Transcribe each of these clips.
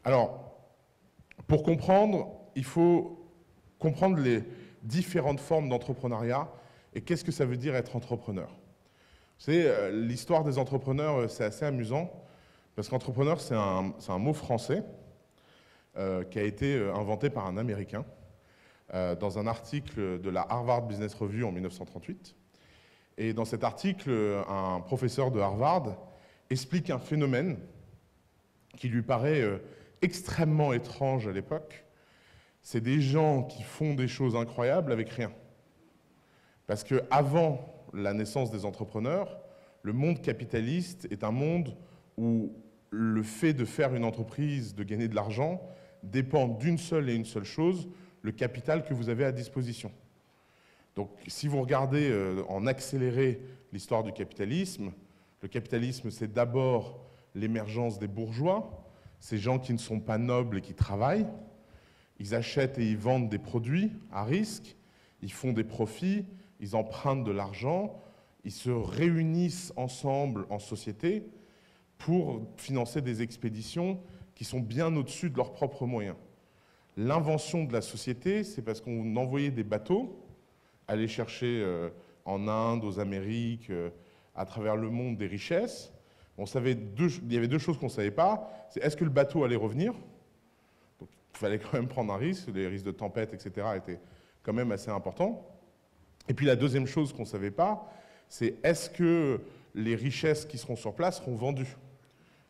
Alors, pour comprendre, il faut comprendre les différentes formes d'entrepreneuriat et qu'est-ce que ça veut dire être entrepreneur. Vous savez, l'histoire des entrepreneurs, c'est assez amusant, parce qu'entrepreneur, c'est un mot français qui a été inventé par un Américain dans un article de la Harvard Business Review en 1938. Et dans cet article, un professeur de Harvard explique un phénomène qui lui paraît extrêmement étrange à l'époque. C'est des gens qui font des choses incroyables avec rien. Parce qu'avant la naissance des entrepreneurs, le monde capitaliste est un monde où le fait de faire une entreprise, de gagner de l'argent, dépend d'une seule et une seule chose, le capital que vous avez à disposition. Donc, si vous regardez en accéléré l'histoire du capitalisme, le capitalisme, c'est d'abord l'émergence des bourgeois, ces gens qui ne sont pas nobles et qui travaillent. Ils achètent et ils vendent des produits à risque, ils font des profits, ils empruntent de l'argent, ils se réunissent ensemble en société pour financer des expéditions qui sont bien au-dessus de leurs propres moyens. L'invention de la société, c'est parce qu'on envoyait des bateaux aller chercher en Inde, aux Amériques, à travers le monde des richesses. Il y avait deux choses qu'on ne savait pas. C'est est-ce que le bateau allait revenir? Donc, il fallait quand même prendre un risque. Les risques de tempête, etc. étaient quand même assez importants. Et puis la deuxième chose qu'on ne savait pas, c'est est-ce que les richesses qui seront sur place seront vendues?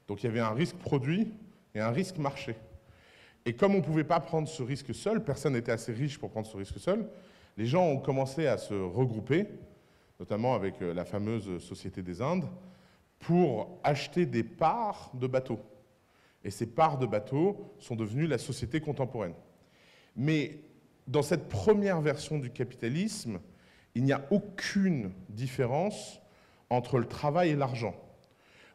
Donc il y avait un risque produit et un risque marché. Et comme on ne pouvait pas prendre ce risque seul, personne n'était assez riche pour prendre ce risque seul, les gens ont commencé à se regrouper, notamment avec la fameuse Société des Indes, pour acheter des parts de bateaux. Et ces parts de bateaux sont devenues la société contemporaine. Mais dans cette première version du capitalisme, il n'y a aucune différence entre le travail et l'argent.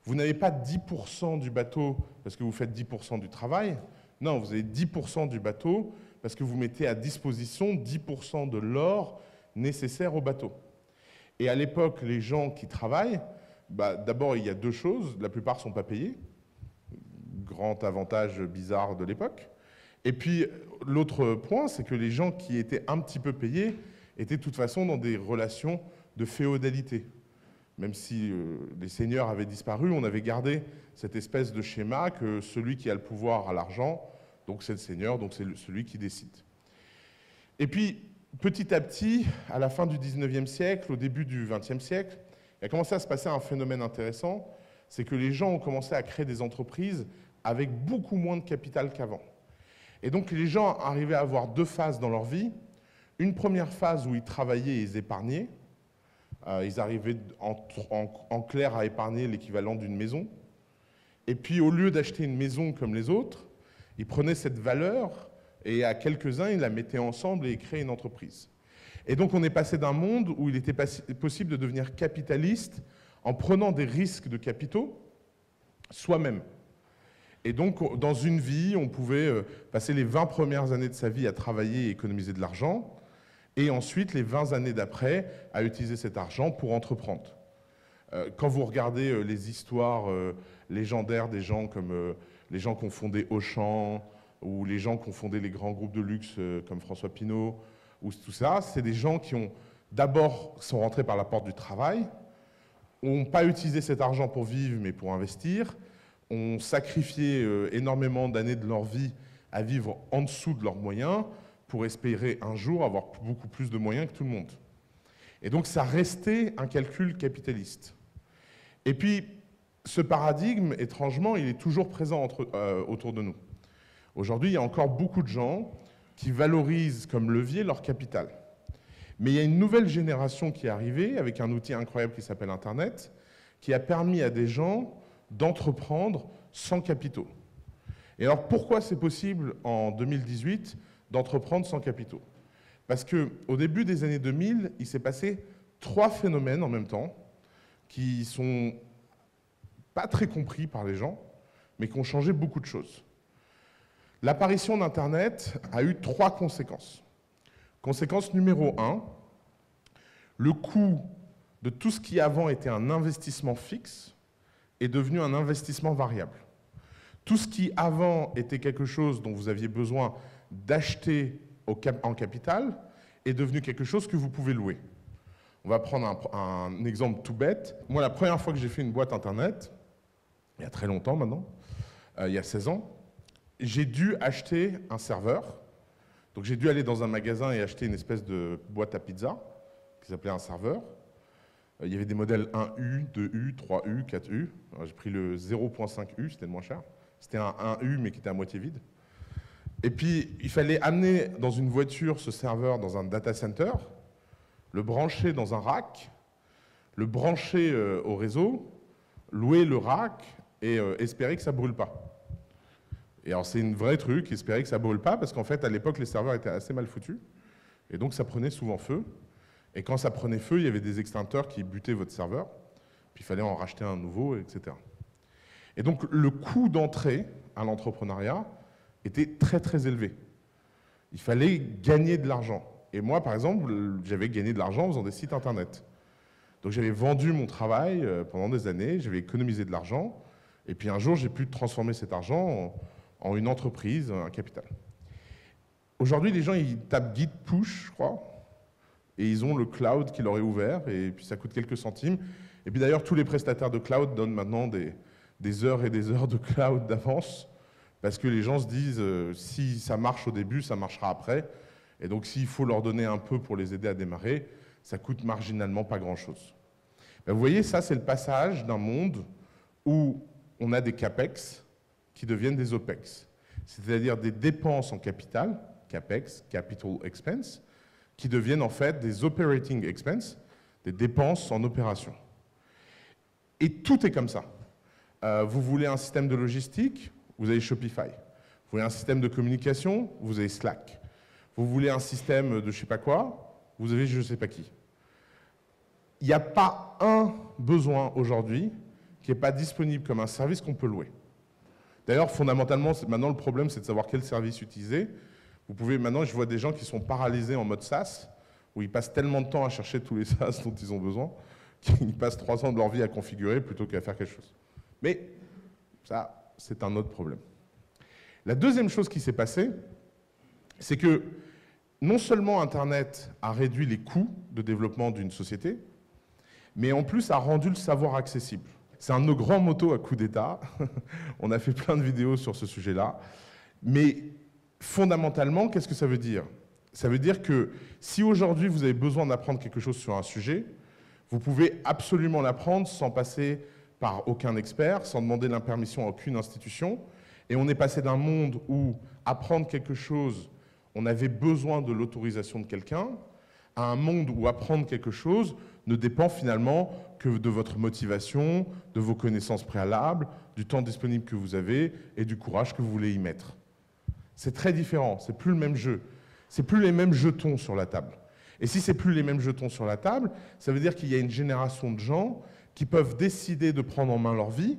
Vous n'avez pas 10% du bateau parce que vous faites 10% du travail. Non, vous avez 10% du bateau parce que vous mettez à disposition 10% de l'or nécessaire au bateau. Et à l'époque, les gens qui travaillent, d'abord, il y a deux choses. La plupart ne sont pas payés. Grand avantage bizarre de l'époque. Et puis, l'autre point, c'est que les gens qui étaient un petit peu payés étaient de toute façon dans des relations de féodalité. Même si les seigneurs avaient disparu, on avait gardé cette espèce de schéma que celui qui a le pouvoir a l'argent, donc c'est le seigneur, donc c'est celui qui décide. Et puis, petit à petit, à la fin du 19e siècle, au début du 20e siècle, il a commencé à se passer un phénomène intéressant, c'est que les gens ont commencé à créer des entreprises avec beaucoup moins de capital qu'avant. Et donc les gens arrivaient à avoir deux phases dans leur vie. Une première phase où ils travaillaient et ils épargnaient. Ils arrivaient en clair à épargner l'équivalent d'une maison. Et puis au lieu d'acheter une maison comme les autres, ils prenaient cette valeur et à quelques-uns, ils la mettaient ensemble et ils créaient une entreprise. Et donc on est passé d'un monde où il était possible de devenir capitaliste en prenant des risques de capitaux soi-même. Et donc dans une vie, on pouvait passer les 20 premières années de sa vie à travailler et économiser de l'argent, et ensuite les 20 années d'après à utiliser cet argent pour entreprendre. Quand vous regardez les histoires légendaires des gens comme les gens qui ont fondé Auchan, ou les gens qui ont fondé les grands groupes de luxe comme François Pinault, ou tout ça, c'est des gens qui ont d'abord sont rentrés par la porte du travail, n'ont pas utilisé cet argent pour vivre mais pour investir, ont sacrifié énormément d'années de leur vie à vivre en dessous de leurs moyens pour espérer un jour avoir beaucoup plus de moyens que tout le monde. Et donc ça restait un calcul capitaliste. Et puis ce paradigme, étrangement, il est toujours présent autour de nous. Aujourd'hui, il y a encore beaucoup de gens qui valorisent comme levier leur capital. Mais il y a une nouvelle génération qui est arrivée avec un outil incroyable qui s'appelle Internet, qui a permis à des gens d'entreprendre sans capitaux. Et alors pourquoi c'est possible en 2018 d'entreprendre sans capitaux? Parce qu'au début des années 2000, il s'est passé 3 phénomènes en même temps qui sont pas très compris par les gens, mais qui ont changé beaucoup de choses. L'apparition d'Internet a eu 3 conséquences. Conséquence numéro 1, le coût de tout ce qui avant était un investissement fixe est devenu un investissement variable. Tout ce qui avant était quelque chose dont vous aviez besoin d'acheter en capital est devenu quelque chose que vous pouvez louer. On va prendre un exemple tout bête. Moi, la première fois que j'ai fait une boîte internet, il y a très longtemps maintenant, il y a 16 ans, j'ai dû acheter un serveur. Donc j'ai dû aller dans un magasin et acheter une espèce de boîte à pizza qui s'appelait un serveur. Il y avait des modèles 1U, 2U, 3U, 4U. J'ai pris le 0.5U, c'était le moins cher. C'était un 1U mais qui était à moitié vide. Et puis il fallait amener dans une voiture ce serveur dans un data center, le brancher dans un rack, le brancher au réseau, louer le rack et espérer que ça ne brûle pas. Et alors c'est un vrai truc, espérer que ça ne brûle pas, parce qu'en fait à l'époque les serveurs étaient assez mal foutus, et donc ça prenait souvent feu. Et quand ça prenait feu, il y avait des extincteurs qui butaient votre serveur, puis il fallait en racheter un nouveau, etc. Et donc le coût d'entrée à l'entrepreneuriat était très très élevé. Il fallait gagner de l'argent. Et moi par exemple, j'avais gagné de l'argent en faisant des sites internet. Donc j'avais vendu mon travail pendant des années, j'avais économisé de l'argent, et puis un jour j'ai pu transformer cet argent en une entreprise, un capital. Aujourd'hui, les gens, ils tapent Git push, je crois, et ils ont le cloud qui leur est ouvert, et puis ça coûte quelques centimes. Et puis d'ailleurs, tous les prestataires de cloud donnent maintenant des heures et des heures de cloud d'avance, parce que les gens se disent, si ça marche au début, ça marchera après. Et donc, s'il faut leur donner un peu pour les aider à démarrer, ça coûte marginalement pas grand-chose. Ben, vous voyez, ça, c'est le passage d'un monde où on a des CAPEX qui deviennent des OPEX, c'est-à-dire des dépenses en capital, CAPEX, Capital Expense, qui deviennent en fait des Operating Expense, des dépenses en opération. Et tout est comme ça. Vous voulez un système de logistique, vous avez Shopify. Vous voulez un système de communication, vous avez Slack. Vous voulez un système de je sais pas quoi, vous avez je sais pas qui. Il n'y a pas un besoin aujourd'hui qui n'est pas disponible comme un service qu'on peut louer. D'ailleurs, fondamentalement, maintenant le problème, c'est de savoir quel service utiliser. Vous pouvez, maintenant, je vois des gens qui sont paralysés en mode SaaS, où ils passent tellement de temps à chercher tous les SaaS dont ils ont besoin, qu'ils passent 3 ans de leur vie à configurer plutôt qu'à faire quelque chose. Mais ça, c'est un autre problème. La deuxième chose qui s'est passée, c'est que non seulement Internet a réduit les coûts de développement d'une société, mais en plus a rendu le savoir accessible. C'est un de nos grands motos à coup d'État. On a fait plein de vidéos sur ce sujet-là. Mais fondamentalement, qu'est-ce que ça veut dire? Ça veut dire que si aujourd'hui vous avez besoin d'apprendre quelque chose sur un sujet, vous pouvez absolument l'apprendre sans passer par aucun expert, sans demander la permission à aucune institution. Et on est passé d'un monde où apprendre quelque chose, on avait besoin de l'autorisation de quelqu'un, à un monde où apprendre quelque chose ne dépend finalement que de votre motivation, de vos connaissances préalables, du temps disponible que vous avez et du courage que vous voulez y mettre. C'est très différent, c'est plus le même jeu. C'est plus les mêmes jetons sur la table. Et si c'est plus les mêmes jetons sur la table, ça veut dire qu'il y a une génération de gens qui peuvent décider de prendre en main leur vie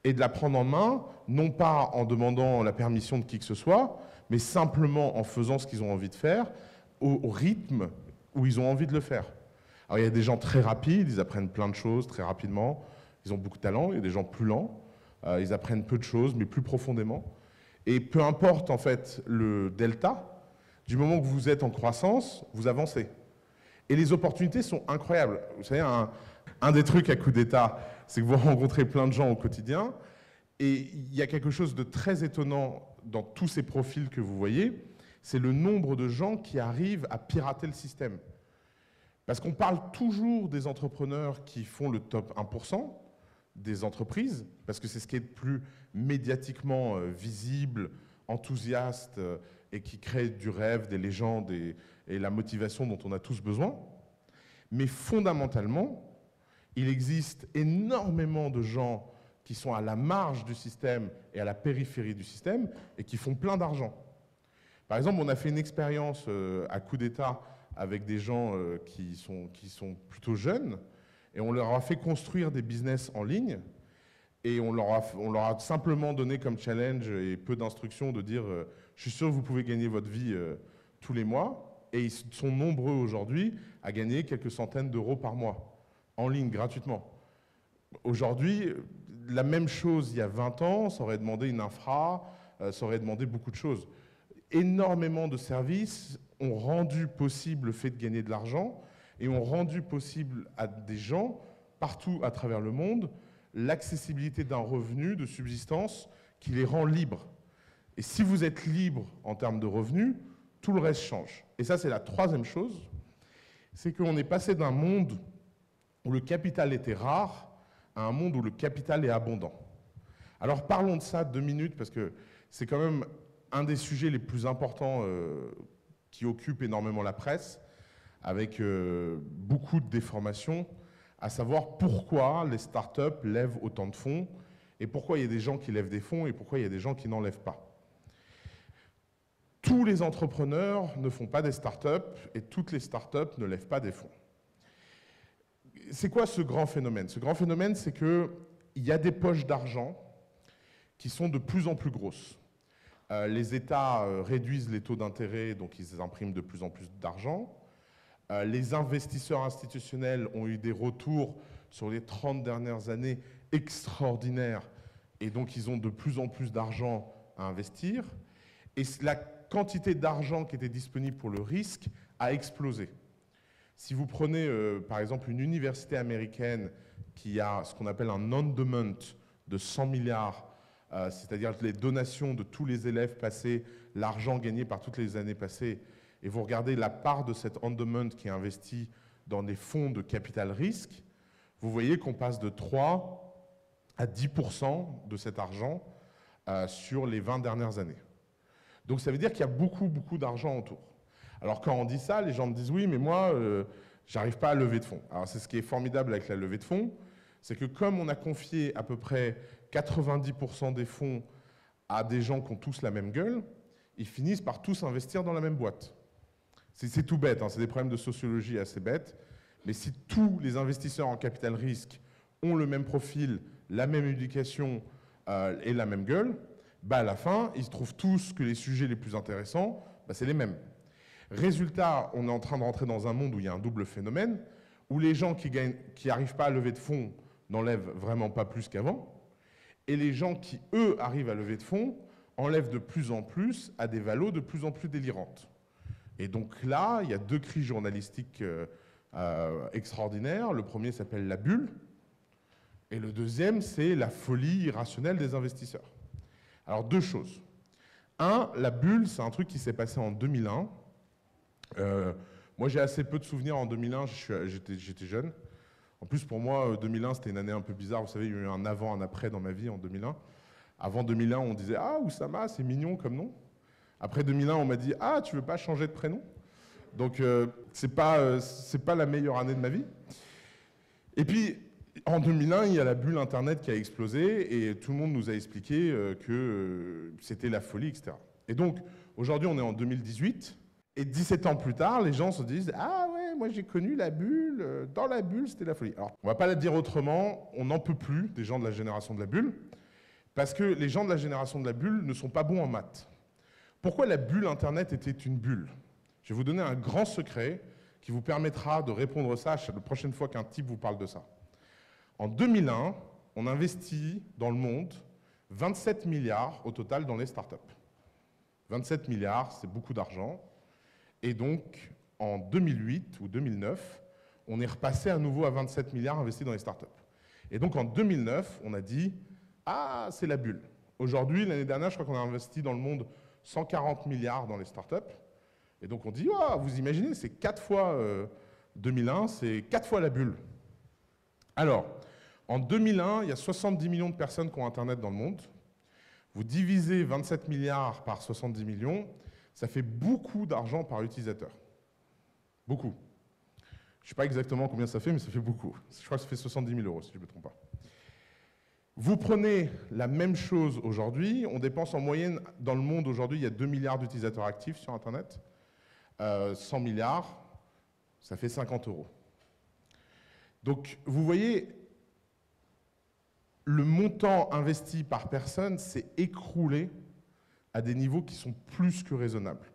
et de la prendre en main, non pas en demandant la permission de qui que ce soit, mais simplement en faisant ce qu'ils ont envie de faire, au rythme où ils ont envie de le faire. Alors il y a des gens très rapides, ils apprennent plein de choses très rapidement, ils ont beaucoup de talent, il y a des gens plus lents, ils apprennent peu de choses, mais plus profondément. Et peu importe en fait le delta, du moment que vous êtes en croissance, vous avancez. Et les opportunités sont incroyables. Vous savez, un des trucs à coup d'État, c'est que vous rencontrez plein de gens au quotidien, et il y a quelque chose de très étonnant dans tous ces profils que vous voyez, c'est le nombre de gens qui arrivent à pirater le système. Parce qu'on parle toujours des entrepreneurs qui font le top 1% des entreprises, parce que c'est ce qui est le plus médiatiquement visible, enthousiaste, et qui crée du rêve, des légendes et la motivation dont on a tous besoin. Mais fondamentalement, il existe énormément de gens qui sont à la marge du système et à la périphérie du système et qui font plein d'argent. Par exemple, on a fait une expérience à coup d'État avec des gens qui sont plutôt jeunes et on leur a fait construire des business en ligne et on leur a simplement donné comme challenge et peu d'instructions de dire je suis sûr que vous pouvez gagner votre vie tous les mois et ils sont nombreux aujourd'hui à gagner quelques centaines d'euros par mois en ligne gratuitement. Aujourd'hui, la même chose il y a 20 ans, ça aurait demandé une infra, ça aurait demandé beaucoup de choses. Énormément de services ont rendu possible le fait de gagner de l'argent et ont rendu possible à des gens, partout à travers le monde, l'accessibilité d'un revenu de subsistance qui les rend libres. Et si vous êtes libre en termes de revenus, tout le reste change. Et ça, c'est la troisième chose, c'est qu'on est passé d'un monde où le capital était rare à un monde où le capital est abondant. Alors parlons de ça 2 minutes, parce que c'est quand même un des sujets les plus importants qui occupe énormément la presse, avec beaucoup de déformations, à savoir pourquoi les startups lèvent autant de fonds, et pourquoi il y a des gens qui lèvent des fonds, et pourquoi il y a des gens qui n'en lèvent pas. Tous les entrepreneurs ne font pas des startups, et toutes les startups ne lèvent pas des fonds. C'est quoi ce grand phénomène? Ce grand phénomène, c'est qu'il y a des poches d'argent qui sont de plus en plus grosses. Les États réduisent les taux d'intérêt, donc ils impriment de plus en plus d'argent. Les investisseurs institutionnels ont eu des retours sur les 30 dernières années extraordinaires, et donc ils ont de plus en plus d'argent à investir. Et la quantité d'argent qui était disponible pour le risque a explosé. Si vous prenez par exemple une université américaine qui a ce qu'on appelle un endowment de 100 milliards, c'est-à-dire les donations de tous les élèves passés, l'argent gagné par toutes les années passées, et vous regardez la part de cet endowment qui est investi dans des fonds de capital risque, vous voyez qu'on passe de 3 à 10% de cet argent sur les 20 dernières années. Donc ça veut dire qu'il y a beaucoup, beaucoup d'argent autour. Alors quand on dit ça, les gens me disent « oui, mais moi, j'arrive pas à lever de fonds ». Alors c'est ce qui est formidable avec la levée de fonds, c'est que comme on a confié à peu près 90% des fonds à des gens qui ont tous la même gueule, ils finissent par tous investir dans la même boîte. C'est tout bête, hein, c'est des problèmes de sociologie assez bêtes, mais si tous les investisseurs en capital risque ont le même profil, la même éducation et la même gueule, bah à la fin, ils se trouvent tous que les sujets les plus intéressants, bah c'est les mêmes. Résultat, on est en train de rentrer dans un monde où il y a un double phénomène, où les gens qui n'arrivent pas à lever de fonds n'enlèvent vraiment pas plus qu'avant, et les gens qui, eux, arrivent à lever de fonds enlèvent de plus en plus à des valos de plus en plus délirantes. Et donc là, il y a 2 cris journalistiques extraordinaires. Le premier s'appelle la bulle, et le deuxième, c'est la folie irrationnelle des investisseurs. Alors 2 choses. La bulle, c'est un truc qui s'est passé en 2001. Moi, j'ai assez peu de souvenirs en 2001, j'étais jeune. En plus, pour moi, 2001, c'était une année un peu bizarre. Vous savez, il y a eu un avant, un après dans ma vie en 2001. Avant 2001, on disait « Ah, Oussama, c'est mignon comme nom ». Après 2001, on m'a dit « Ah, tu veux pas changer de prénom ?» Donc, c'est pas la meilleure année de ma vie. Et puis, en 2001, il y a la bulle Internet qui a explosé et tout le monde nous a expliqué que c'était la folie, etc. Et donc, aujourd'hui, on est en 2018. Et 17 ans plus tard, les gens se disent « Ah ouais, moi j'ai connu la bulle, dans la bulle c'était la folie ». Alors, on va pas la dire autrement, on n'en peut plus des gens de la génération de la bulle, parce que les gens de la génération de la bulle ne sont pas bons en maths. Pourquoi la bulle Internet était une bulle? Je vais vous donner un grand secret qui vous permettra de répondre à ça la prochaine fois qu'un type vous parle de ça. En 2001, on investit dans le monde 27 milliards au total dans les startups. 27 milliards, c'est beaucoup d'argent. Et donc, en 2008 ou 2009, on est repassé à nouveau à 27 milliards investis dans les startups. Et donc, en 2009, on a dit « Ah, c'est la bulle ». Aujourd'hui, l'année dernière, je crois qu'on a investi dans le monde 140 milliards dans les startups. Et donc, on dit « Oh, vous imaginez, c'est 4 fois 2001, c'est 4 fois la bulle ». Alors, en 2001, il y a 70 millions de personnes qui ont Internet dans le monde. Vous divisez 27 milliards par 70 millions, ça fait beaucoup d'argent par utilisateur. Beaucoup. Je ne sais pas exactement combien ça fait, mais ça fait beaucoup. Je crois que ça fait 70 000 euros, si je ne me trompe pas. Vous prenez la même chose aujourd'hui, on dépense en moyenne, dans le monde aujourd'hui, il y a 2 milliards d'utilisateurs actifs sur Internet. 100 milliards, ça fait 50 euros. Donc, vous voyez, le montant investi par personne s'est écroulé à des niveaux qui sont plus que raisonnables.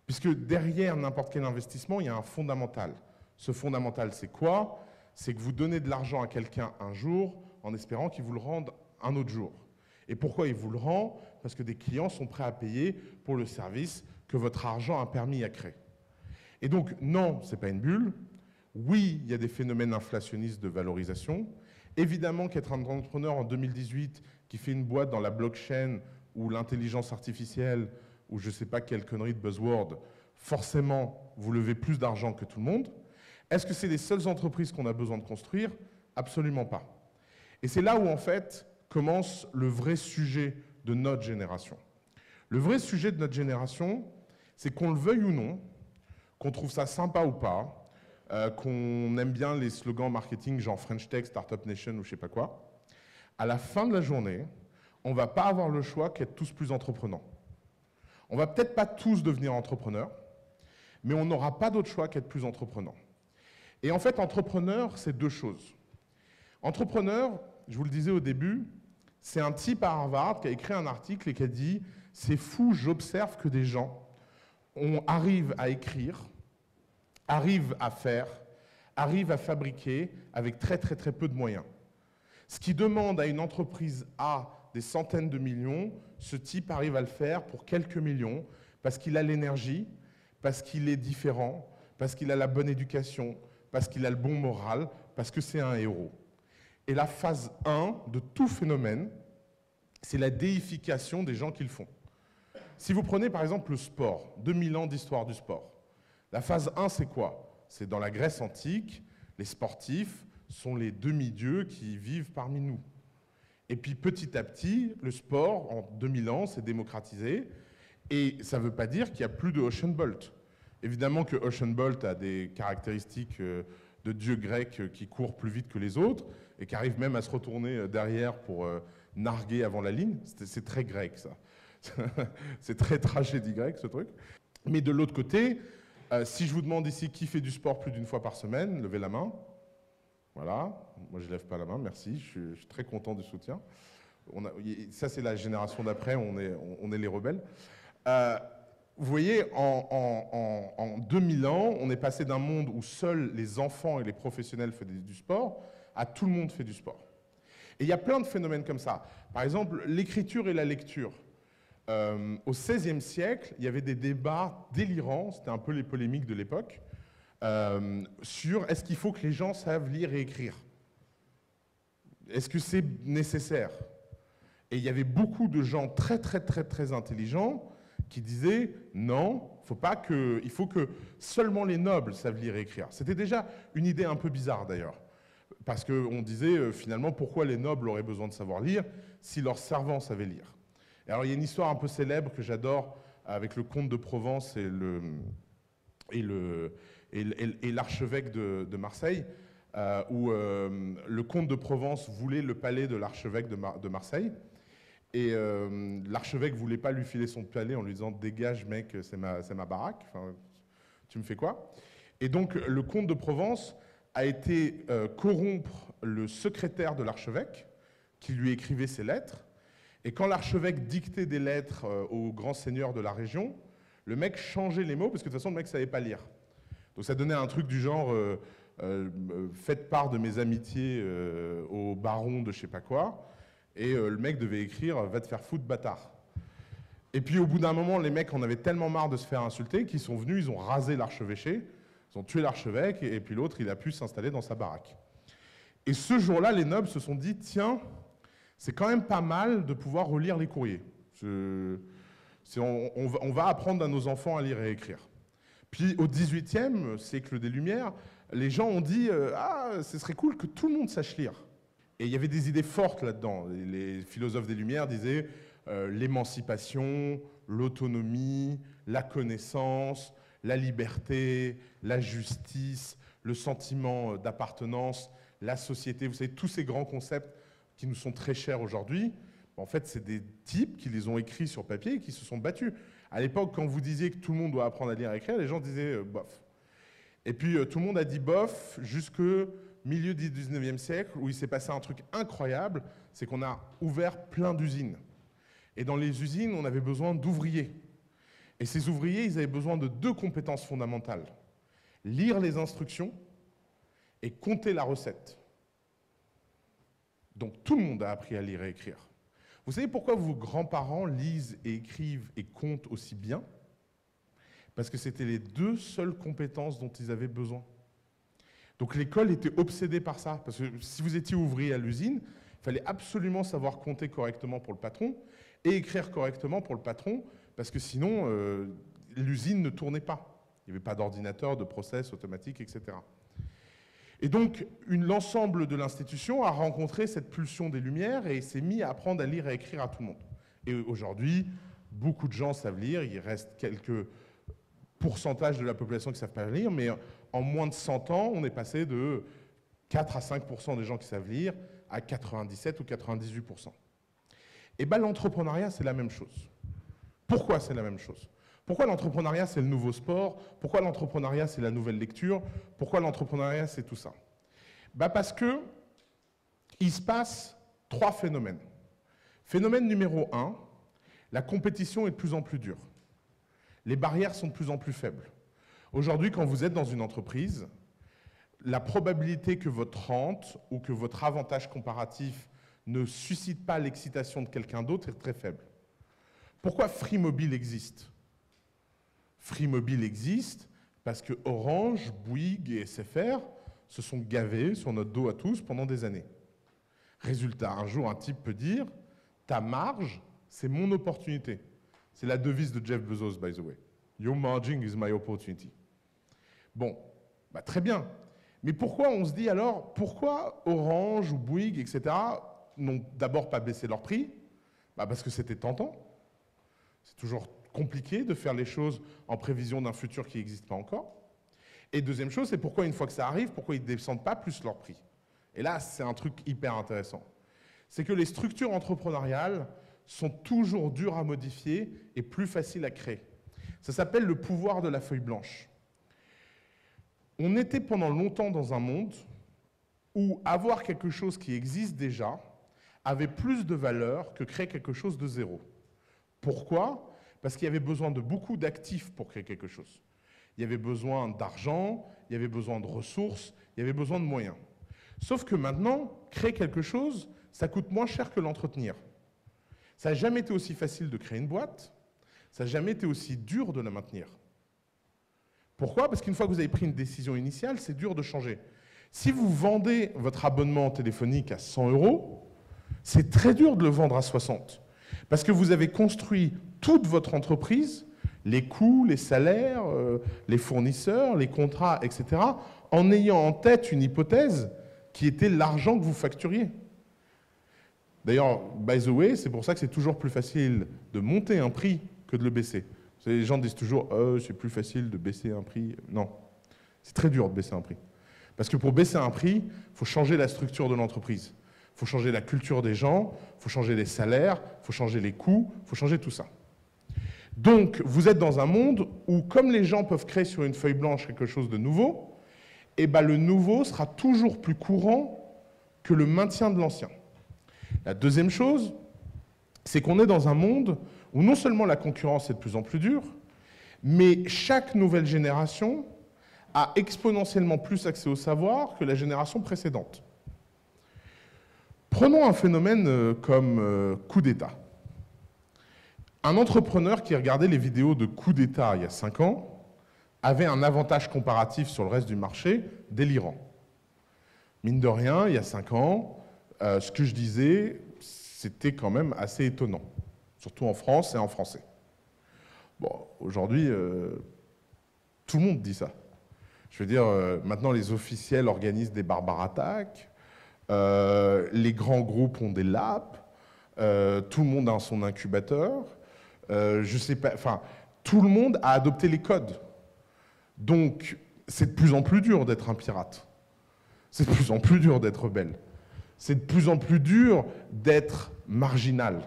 Puisque derrière n'importe quel investissement, il y a un fondamental. Ce fondamental, c'est quoi? c'est que vous donnez de l'argent à quelqu'un un jour en espérant qu'il vous le rende un autre jour. Et pourquoi il vous le rend? Parce que des clients sont prêts à payer pour le service que votre argent a permis à créer. Et donc, non, ce n'est pas une bulle. Oui, il y a des phénomènes inflationnistes de valorisation. Évidemment qu'être un entrepreneur en 2018 qui fait une boîte dans la blockchain ou l'intelligence artificielle ou je ne sais pas quelle connerie de buzzword, forcément, vous levez plus d'argent que tout le monde. Est-ce que c'est les seules entreprises qu'on a besoin de construire? Absolument pas. Et c'est là où, en fait, commence le vrai sujet de notre génération. Le vrai sujet de notre génération, c'est qu'on le veuille ou non, qu'on trouve ça sympa ou pas, qu'on aime bien les slogans marketing genre French Tech, Startup Nation ou je sais pas quoi, à la fin de la journée, on va pas avoir le choix qu'être tous plus entreprenants. On va peut-être pas tous devenir entrepreneurs, mais on n'aura pas d'autre choix qu'être plus entreprenants. Et en fait, entrepreneur, c'est deux choses. Entrepreneur, je vous le disais au début, c'est un type à Harvard qui a écrit un article et qui a dit « C'est fou, j'observe que des gens arrivent à écrire, arrivent à faire, arrivent à fabriquer avec très très très peu de moyens. Ce qui demande à une entreprise A des centaines de millions, ce type arrive à le faire pour quelques millions parce qu'il a l'énergie, parce qu'il est différent, parce qu'il a la bonne éducation, parce qu'il a le bon moral, parce que c'est un héros. » Et la phase 1 de tout phénomène, c'est la déification des gens qui le font. Si vous prenez par exemple le sport, 2000 ans d'histoire du sport, la phase 1 c'est quoi? C'est dans la Grèce antique, les sportifs sont les demi-dieux qui vivent parmi nous. Et puis petit à petit, le sport, en 2000 ans, s'est démocratisé, et ça ne veut pas dire qu'il n'y a plus de Usain Bolt. Évidemment que Usain Bolt a des caractéristiques de dieu grec qui court plus vite que les autres, et qui arrive même à se retourner derrière pour narguer avant la ligne. C'est très grec, ça. C'est très tragédie grecque, ce truc. Mais de l'autre côté, si je vous demande ici qui fait du sport plus d'une fois par semaine, levez la main. Voilà. Moi, je ne lève pas la main, merci. Je suis très content du soutien. Ça, c'est la génération d'après, on est les rebelles. Vous voyez, en 2000 ans, on est passé d'un monde où seuls les enfants et les professionnels faisaient du sport à tout le monde fait du sport. Et il y a plein de phénomènes comme ça. Par exemple, l'écriture et la lecture. Au XVIe siècle, il y avait des débats délirants, c'était un peu les polémiques de l'époque, sur est-ce qu'il faut que les gens savent lire et écrire? Est-ce que c'est nécessaire? Et il y avait beaucoup de gens très très très très intelligents qui disaient non, il faut que seulement les nobles savent lire et écrire. C'était déjà une idée un peu bizarre d'ailleurs. Parce qu'on disait finalement pourquoi les nobles auraient besoin de savoir lire si leurs servants savaient lire. Et alors il y a une histoire un peu célèbre que j'adore avec le comte de Provence et l'archevêque de Marseille, où le comte de Provence voulait le palais de l'archevêque de Marseille. Et l'archevêque ne voulait pas lui filer son palais en lui disant « Dégage mec, c'est ma baraque, enfin, tu me fais quoi ?» Et donc le comte de Provence a été corrompre le secrétaire de l'archevêque, qui lui écrivait ses lettres. Et quand l'archevêque dictait des lettres aux grands seigneurs de la région, le mec changeait les mots, parce que de toute façon, le mec ne savait pas lire. Donc ça donnait un truc du genre faites part de mes amitiés au baron de je sais pas quoi. Et le mec devait écrire va te faire foutre, bâtard. Et puis au bout d'un moment, les mecs en avaient tellement marre de se faire insulter qu'ils sont venus, ils ont rasé l'archevêché. Ils ont tué l'archevêque et puis l'autre, il a pu s'installer dans sa baraque. Et ce jour-là, les nobles se sont dit, tiens, c'est quand même pas mal de pouvoir relire les courriers. On va apprendre à nos enfants à lire et écrire. Puis au XVIIIe siècle des Lumières, les gens ont dit, ah, ce serait cool que tout le monde sache lire. Et il y avait des idées fortes là-dedans. Les philosophes des Lumières disaient l'émancipation, l'autonomie, la connaissance, la liberté, la justice, le sentiment d'appartenance, la société, vous savez, tous ces grands concepts qui nous sont très chers aujourd'hui, en fait, c'est des types qui les ont écrits sur papier et qui se sont battus. À l'époque, quand vous disiez que tout le monde doit apprendre à lire et écrire, les gens disaient bof. Et puis, tout le monde a dit bof jusqu'au milieu du 19e siècle, où il s'est passé un truc incroyable, c'est qu'on a ouvert plein d'usines. Et dans les usines, on avait besoin d'ouvriers. Et ces ouvriers, ils avaient besoin de deux compétences fondamentales. Lire les instructions et compter la recette. Donc tout le monde a appris à lire et écrire. Vous savez pourquoi vos grands-parents lisent et écrivent et comptent aussi bien? Parce que c'était les deux seules compétences dont ils avaient besoin. Donc l'école était obsédée par ça. Parce que si vous étiez ouvrier à l'usine, il fallait absolument savoir compter correctement pour le patron et écrire correctement pour le patron, parce que sinon, l'usine ne tournait pas. Il n'y avait pas d'ordinateur, de process automatique, etc. Et donc, l'ensemble de l'institution a rencontré cette pulsion des Lumières et s'est mis à apprendre à lire et à écrire à tout le monde. Et aujourd'hui, beaucoup de gens savent lire, il reste quelques pourcentages de la population qui ne savent pas lire, mais en moins de 100 ans, on est passé de 4 à 5% des gens qui savent lire à 97 ou 98%. Et bien l'entrepreneuriat, c'est la même chose. Pourquoi c'est la même chose? Pourquoi l'entrepreneuriat, c'est le nouveau sport? Pourquoi l'entrepreneuriat, c'est la nouvelle lecture? Pourquoi l'entrepreneuriat, c'est tout ça? Ben parce que il se passe 3 phénomènes. Phénomène numéro 1, la compétition est de plus en plus dure. Les barrières sont de plus en plus faibles. Aujourd'hui, quand vous êtes dans une entreprise, la probabilité que votre rente ou que votre avantage comparatif ne suscite pas l'excitation de quelqu'un d'autre est très faible. Pourquoi Free Mobile existe? Free Mobile existe parce que Orange, Bouygues et SFR se sont gavés sur notre dos à tous pendant des années. Résultat, un jour, un type peut dire « ta marge, c'est mon opportunité ». C'est la devise de Jeff Bezos, by the way. « Your margin is my opportunity ». Bon, bah très bien. Mais pourquoi on se dit alors, pourquoi Orange ou Bouygues, etc., n'ont d'abord pas baissé leur prix? Bah parce que c'était tentant. C'est toujours compliqué de faire les choses en prévision d'un futur qui n'existe pas encore. Et deuxième chose, c'est pourquoi une fois que ça arrive, pourquoi ils ne descendent pas plus leur prix. Et là, c'est un truc hyper intéressant. C'est que les structures entrepreneuriales sont toujours dures à modifier et plus faciles à créer. Ça s'appelle le pouvoir de la feuille blanche. On était pendant longtemps dans un monde où avoir quelque chose qui existe déjà avait plus de valeur que créer quelque chose de zéro. Pourquoi? Parce qu'il y avait besoin de beaucoup d'actifs pour créer quelque chose. Il y avait besoin d'argent, il y avait besoin de ressources, il y avait besoin de moyens. Sauf que maintenant, créer quelque chose, ça coûte moins cher que l'entretenir. Ça n'a jamais été aussi facile de créer une boîte, ça n'a jamais été aussi dur de la maintenir. Pourquoi? Parce qu'une fois que vous avez pris une décision initiale, c'est dur de changer. Si vous vendez votre abonnement téléphonique à 100 €, c'est très dur de le vendre à 60. Parce que vous avez construit toute votre entreprise, les coûts, les salaires, les fournisseurs, les contrats, etc., en ayant en tête une hypothèse qui était l'argent que vous facturiez. D'ailleurs, by the way, c'est pour ça que c'est toujours plus facile de monter un prix que de le baisser. Les gens disent toujours « c'est plus facile de baisser un prix ». Non, c'est très dur de baisser un prix. Parce que pour baisser un prix, il faut changer la structure de l'entreprise. Il faut changer la culture des gens, il faut changer les salaires, il faut changer les coûts, il faut changer tout ça. Donc, vous êtes dans un monde où, comme les gens peuvent créer sur une feuille blanche quelque chose de nouveau, eh ben, le nouveau sera toujours plus courant que le maintien de l'ancien. La deuxième chose, c'est qu'on est dans un monde où non seulement la concurrence est de plus en plus dure, mais chaque nouvelle génération a exponentiellement plus accès au savoir que la génération précédente. Prenons un phénomène comme coup d'État. Un entrepreneur qui regardait les vidéos de coup d'État il y a 5 ans avait un avantage comparatif sur le reste du marché délirant. Mine de rien, il y a 5 ans, ce que je disais, c'était quand même assez étonnant, surtout en France et en français. Bon, aujourd'hui, tout le monde dit ça. Je veux dire, maintenant les officiels organisent des barbares attaques, les grands groupes ont des labs, tout le monde a son incubateur, je sais pas, enfin, tout le monde a adopté les codes. Donc, c'est de plus en plus dur d'être un pirate. C'est de plus en plus dur d'être rebelle. C'est de plus en plus dur d'être marginal.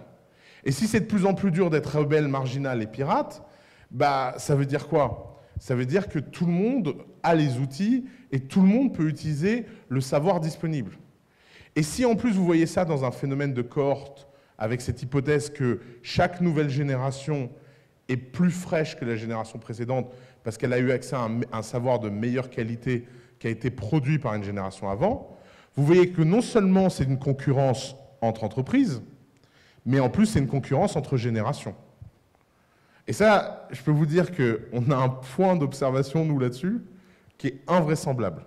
Et si c'est de plus en plus dur d'être rebelle, marginal et pirate, bah, ça veut dire quoi? Ça veut dire que tout le monde a les outils et tout le monde peut utiliser le savoir disponible. Et si en plus vous voyez ça dans un phénomène de cohorte, avec cette hypothèse que chaque nouvelle génération est plus fraîche que la génération précédente parce qu'elle a eu accès à un savoir de meilleure qualité qui a été produit par une génération avant, vous voyez que non seulement c'est une concurrence entre entreprises, mais en plus c'est une concurrence entre générations. Et ça, je peux vous dire qu'on a un point d'observation, nous, là-dessus, qui est invraisemblable.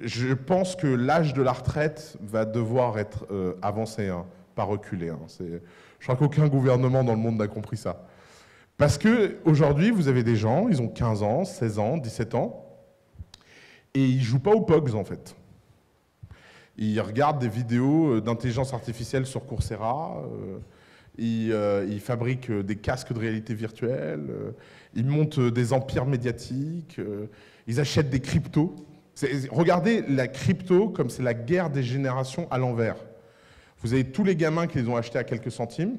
Je pense que l'âge de la retraite va devoir être avancé, hein, pas reculé. Hein. Je crois qu'aucun gouvernement dans le monde n'a compris ça. Parce qu'aujourd'hui, vous avez des gens, ils ont 15 ans, 16 ans, 17 ans, et ils ne jouent pas aux POGs, en fait. Ils regardent des vidéos d'intelligence artificielle sur Coursera, ils fabriquent des casques de réalité virtuelle, ils montent des empires médiatiques, ils achètent des cryptos. Regardez la crypto comme c'est la guerre des générations à l'envers. Vous avez tous les gamins qui les ont achetés à quelques centimes,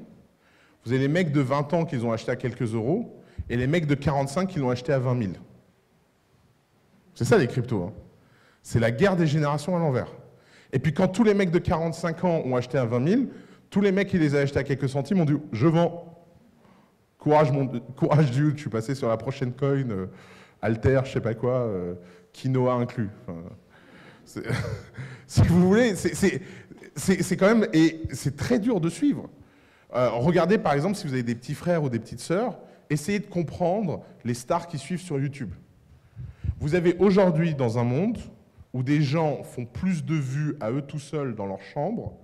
vous avez les mecs de 20 ans qui les ont achetés à quelques euros, et les mecs de 45 qui l'ont acheté à 20 000. C'est ça les cryptos. Hein. C'est la guerre des générations à l'envers. Et puis quand tous les mecs de 45 ans ont acheté à 20 000, tous les mecs qui les ont achetés à quelques centimes ont dit « je vends ». Courage dude, je suis passé sur la prochaine coin, Alter, je sais pas quoi, quinoa inclus. Enfin, si vous voulez, c'est quand même... Et c'est très dur de suivre. Regardez par exemple si vous avez des petits frères ou des petites sœurs, essayez de comprendre les stars qui suivent sur YouTube. Vous avez aujourd'hui dans un monde où des gens font plus de vues à eux tout seuls dans leur chambre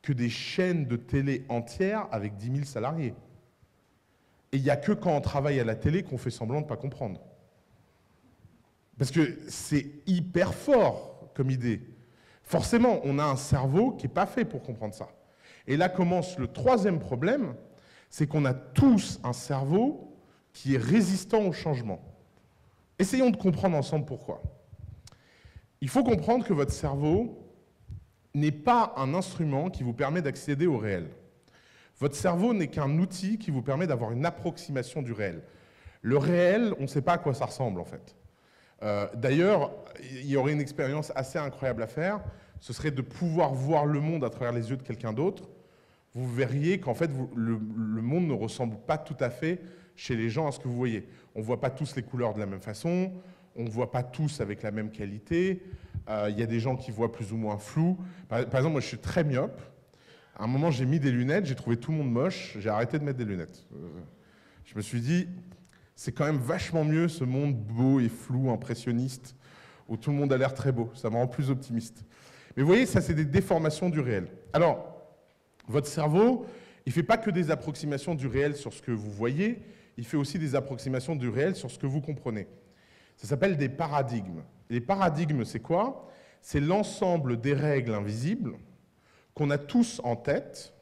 que des chaînes de télé entières avec 10 000 salariés. Et il n'y a que quand on travaille à la télé qu'on fait semblant de ne pas comprendre. Parce que c'est hyper fort comme idée. Forcément, on a un cerveau qui n'est pas fait pour comprendre ça. Et là commence le troisième problème, c'est qu'on a tous un cerveau qui est résistant au changement. Essayons de comprendre ensemble pourquoi. Il faut comprendre que votre cerveau n'est pas un instrument qui vous permet d'accéder au réel. Votre cerveau n'est qu'un outil qui vous permet d'avoir une approximation du réel. Le réel, on ne sait pas à quoi ça ressemble en fait. D'ailleurs, il y aurait une expérience assez incroyable à faire, ce serait de pouvoir voir le monde à travers les yeux de quelqu'un d'autre. Vous verriez qu'en fait, le monde ne ressemble pas tout à fait chez les gens à ce que vous voyez. On ne voit pas tous les couleurs de la même façon, on ne voit pas tous avec la même qualité, il y a des gens qui voient plus ou moins flou. Par exemple, moi je suis très myope. À un moment, j'ai mis des lunettes, j'ai trouvé tout le monde moche, j'ai arrêté de mettre des lunettes. Je me suis dit, c'est quand même vachement mieux ce monde beau et flou, impressionniste, où tout le monde a l'air très beau. Ça me rend plus optimiste. Mais vous voyez, ça c'est des déformations du réel. Alors, votre cerveau, il ne fait pas que des approximations du réel sur ce que vous voyez, il fait aussi des approximations du réel sur ce que vous comprenez. Ça s'appelle des paradigmes. Et les paradigmes, c'est quoi? C'est l'ensemble des règles invisibles qu'on a tous en tête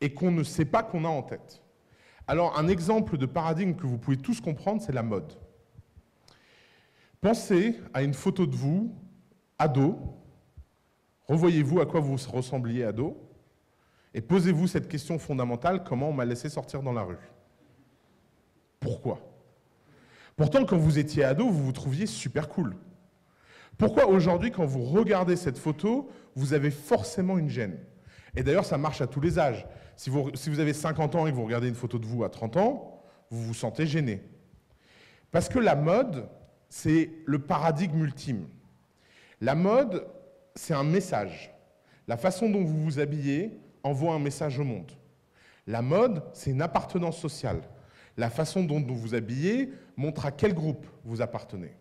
et qu'on ne sait pas qu'on a en tête. Alors, un exemple de paradigme que vous pouvez tous comprendre, c'est la mode. Pensez à une photo de vous, ado, revoyez-vous à quoi vous ressembliez ado, et posez-vous cette question fondamentale, comment on m'a laissé sortir dans la rue? Pourquoi? Pourtant, quand vous étiez ado, vous vous trouviez super cool. Pourquoi aujourd'hui, quand vous regardez cette photo, vous avez forcément une gêne? Et d'ailleurs, ça marche à tous les âges. Si vous avez 50 ans et que vous regardez une photo de vous à 30 ans, vous vous sentez gêné. Parce que la mode, c'est le paradigme ultime. La mode, c'est un message. La façon dont vous vous habillez envoie un message au monde. La mode, c'est une appartenance sociale. La façon dont vous vous habillez montre à quel groupe vous appartenez.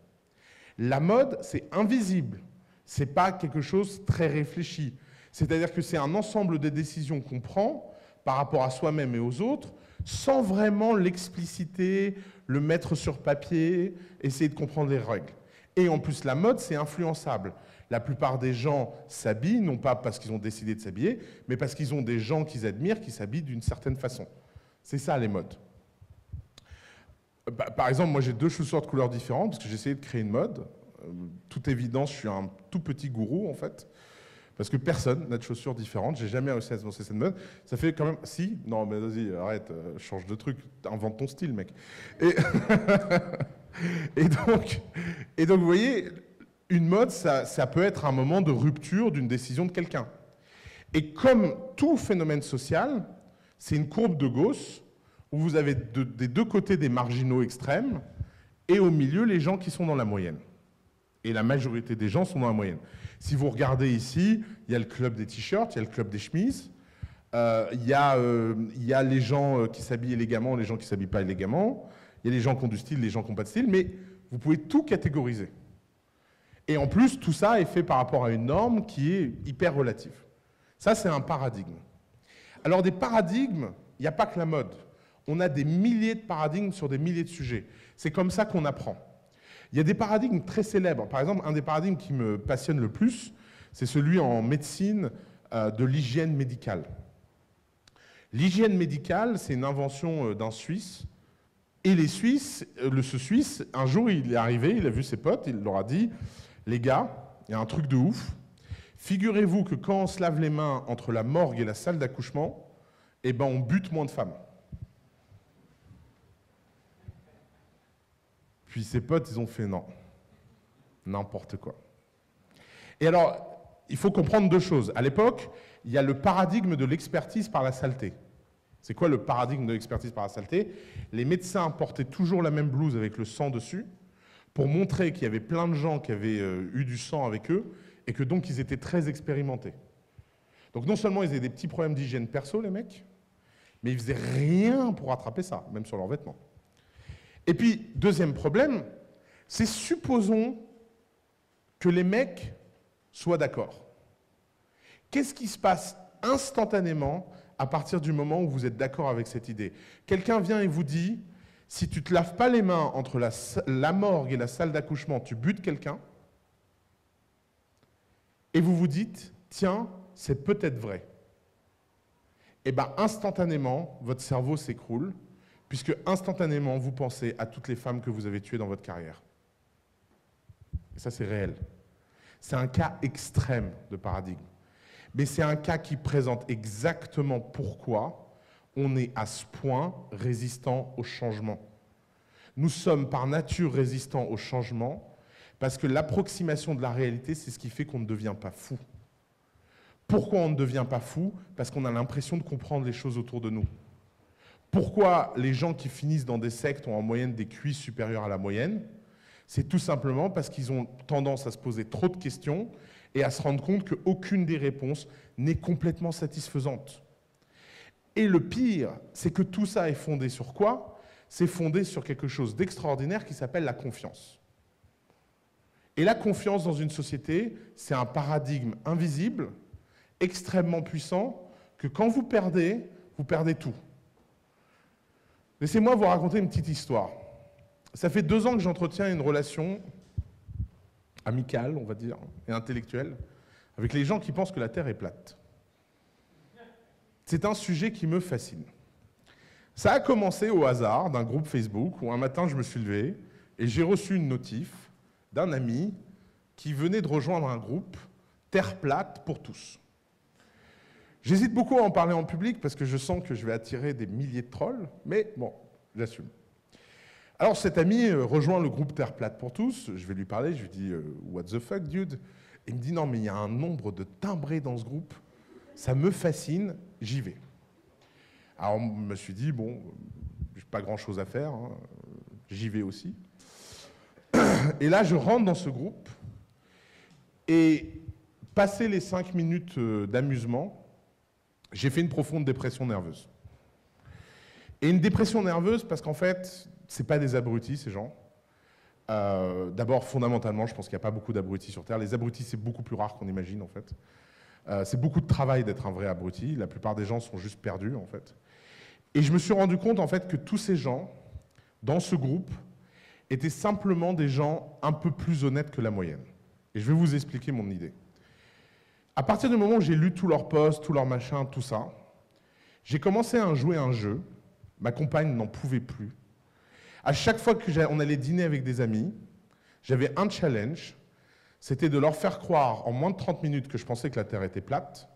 La mode, c'est invisible. Ce n'est pas quelque chose de très réfléchi. C'est-à-dire que c'est un ensemble de décisions qu'on prend par rapport à soi-même et aux autres, sans vraiment l'expliciter, le mettre sur papier, essayer de comprendre les règles. Et en plus, la mode, c'est influençable. La plupart des gens s'habillent, non pas parce qu'ils ont décidé de s'habiller, mais parce qu'ils ont des gens qu'ils admirent qui s'habillent d'une certaine façon. C'est ça, les modes. Par exemple, moi, j'ai 2 chaussures de couleurs différentes, parce que j'ai essayé de créer une mode. Toute évidence, je suis un tout petit gourou, en fait. Parce que personne n'a de chaussures différentes. J'ai jamais réussi à lancer cette mode. Ça fait quand même... Si? Non, mais vas-y, arrête, change de truc. Invente ton style, mec. Et donc, vous voyez, une mode, ça peut être un moment de rupture d'une décision de quelqu'un. Et comme tout phénomène social, c'est une courbe de Gauss où vous avez des 2 côtés des marginaux extrêmes et au milieu les gens qui sont dans la moyenne. Et la majorité des gens sont dans la moyenne. Si vous regardez ici, il y a le club des t-shirts, il y a le club des chemises, il y a les gens qui s'habillent élégamment, les gens qui ne s'habillent pas élégamment, il y a les gens qui ont du style, les gens qui n'ont pas de style, mais vous pouvez tout catégoriser. Et en plus, tout ça est fait par rapport à une norme qui est hyper relative. Ça, c'est un paradigme. Alors, des paradigmes, il n'y a pas que la mode. On a des milliers de paradigmes sur des milliers de sujets. C'est comme ça qu'on apprend. Il y a des paradigmes très célèbres. Par exemple, un des paradigmes qui me passionne le plus, c'est celui en médecine de l'hygiène médicale. L'hygiène médicale, c'est une invention d'un Suisse. Et les Suisses, ce Suisse, un jour, il est arrivé, il a vu ses potes, il leur a dit « Les gars, il y a un truc de ouf. Figurez-vous que quand on se lave les mains entre la morgue et la salle d'accouchement, eh ben, on bute moins de femmes. » Puis ses potes, ils ont fait non. N'importe quoi. Et alors, il faut comprendre deux choses. À l'époque, il y a le paradigme de l'expertise par la saleté. C'est quoi le paradigme de l'expertise par la saleté? Les médecins portaient toujours la même blouse avec le sang dessus pour montrer qu'il y avait plein de gens qui avaient eu du sang avec eux et que donc ils étaient très expérimentés. Donc non seulement ils avaient des petits problèmes d'hygiène perso, les mecs, mais ils faisaient rien pour rattraper ça, même sur leurs vêtements. Et puis, deuxième problème, c'est supposons que les mecs soient d'accord. Qu'est-ce qui se passe instantanément à partir du moment où vous êtes d'accord avec cette idée? Quelqu'un vient et vous dit, si tu ne te laves pas les mains entre la morgue et la salle d'accouchement, tu butes quelqu'un, et vous vous dites, tiens, c'est peut-être vrai. Et bien, instantanément, votre cerveau s'écroule, puisque instantanément, vous pensez à toutes les femmes que vous avez tuées dans votre carrière. Et ça, c'est réel. C'est un cas extrême de paradigme. Mais c'est un cas qui présente exactement pourquoi on est à ce point résistant au changement. Nous sommes par nature résistants au changement parce que l'approximation de la réalité, c'est ce qui fait qu'on ne devient pas fou. Pourquoi on ne devient pas fou? Parce qu'on a l'impression de comprendre les choses autour de nous. Pourquoi les gens qui finissent dans des sectes ont en moyenne des QI supérieurs à la moyenne? C'est tout simplement parce qu'ils ont tendance à se poser trop de questions et à se rendre compte qu'aucune des réponses n'est complètement satisfaisante. Et le pire, c'est que tout ça est fondé sur quoi? C'est fondé sur quelque chose d'extraordinaire qui s'appelle la confiance. Et la confiance dans une société, c'est un paradigme invisible, extrêmement puissant, que quand vous perdez tout. Laissez-moi vous raconter une petite histoire. Ça fait 2 ans que j'entretiens une relation amicale, on va dire, et intellectuelle, avec les gens qui pensent que la Terre est plate. C'est un sujet qui me fascine. Ça a commencé au hasard d'un groupe Facebook où un matin je me suis levé et j'ai reçu une notif d'un ami qui venait de rejoindre un groupe Terre plate pour tous. J'hésite beaucoup à en parler en public parce que je sens que je vais attirer des milliers de trolls, mais bon, j'assume. Alors cet ami rejoint le groupe Terre plate pour tous, je vais lui parler, je lui dis « What the fuck, dude ?» Il me dit « Non, mais il y a un nombre de timbrés dans ce groupe, ça me fascine, j'y vais. » Alors je me suis dit « Bon, j'ai pas grand-chose à faire, hein, j'y vais aussi. » Et là, je rentre dans ce groupe, et passé les 5 minutes d'amusement, j'ai fait une profonde dépression nerveuse. Et une dépression nerveuse parce qu'en fait, c'est pas des abrutis, ces gens. D'abord, fondamentalement, je pense qu'il n'y a pas beaucoup d'abrutis sur Terre. Les abrutis, c'est beaucoup plus rare qu'on imagine, en fait. C'est beaucoup de travail d'être un vrai abruti. La plupart des gens sont juste perdus, en fait. Et je me suis rendu compte, en fait, que tous ces gens, dans ce groupe, étaient simplement des gens un peu plus honnêtes que la moyenne. Et je vais vous expliquer mon idée. À partir du moment où j'ai lu tous leurs posts, tous leurs machins, tout ça, j'ai commencé à jouer un jeu. Ma compagne n'en pouvait plus. À chaque fois qu'on allait dîner avec des amis, j'avais un challenge, c'était de leur faire croire en moins de 30 minutes que je pensais que la Terre était plate,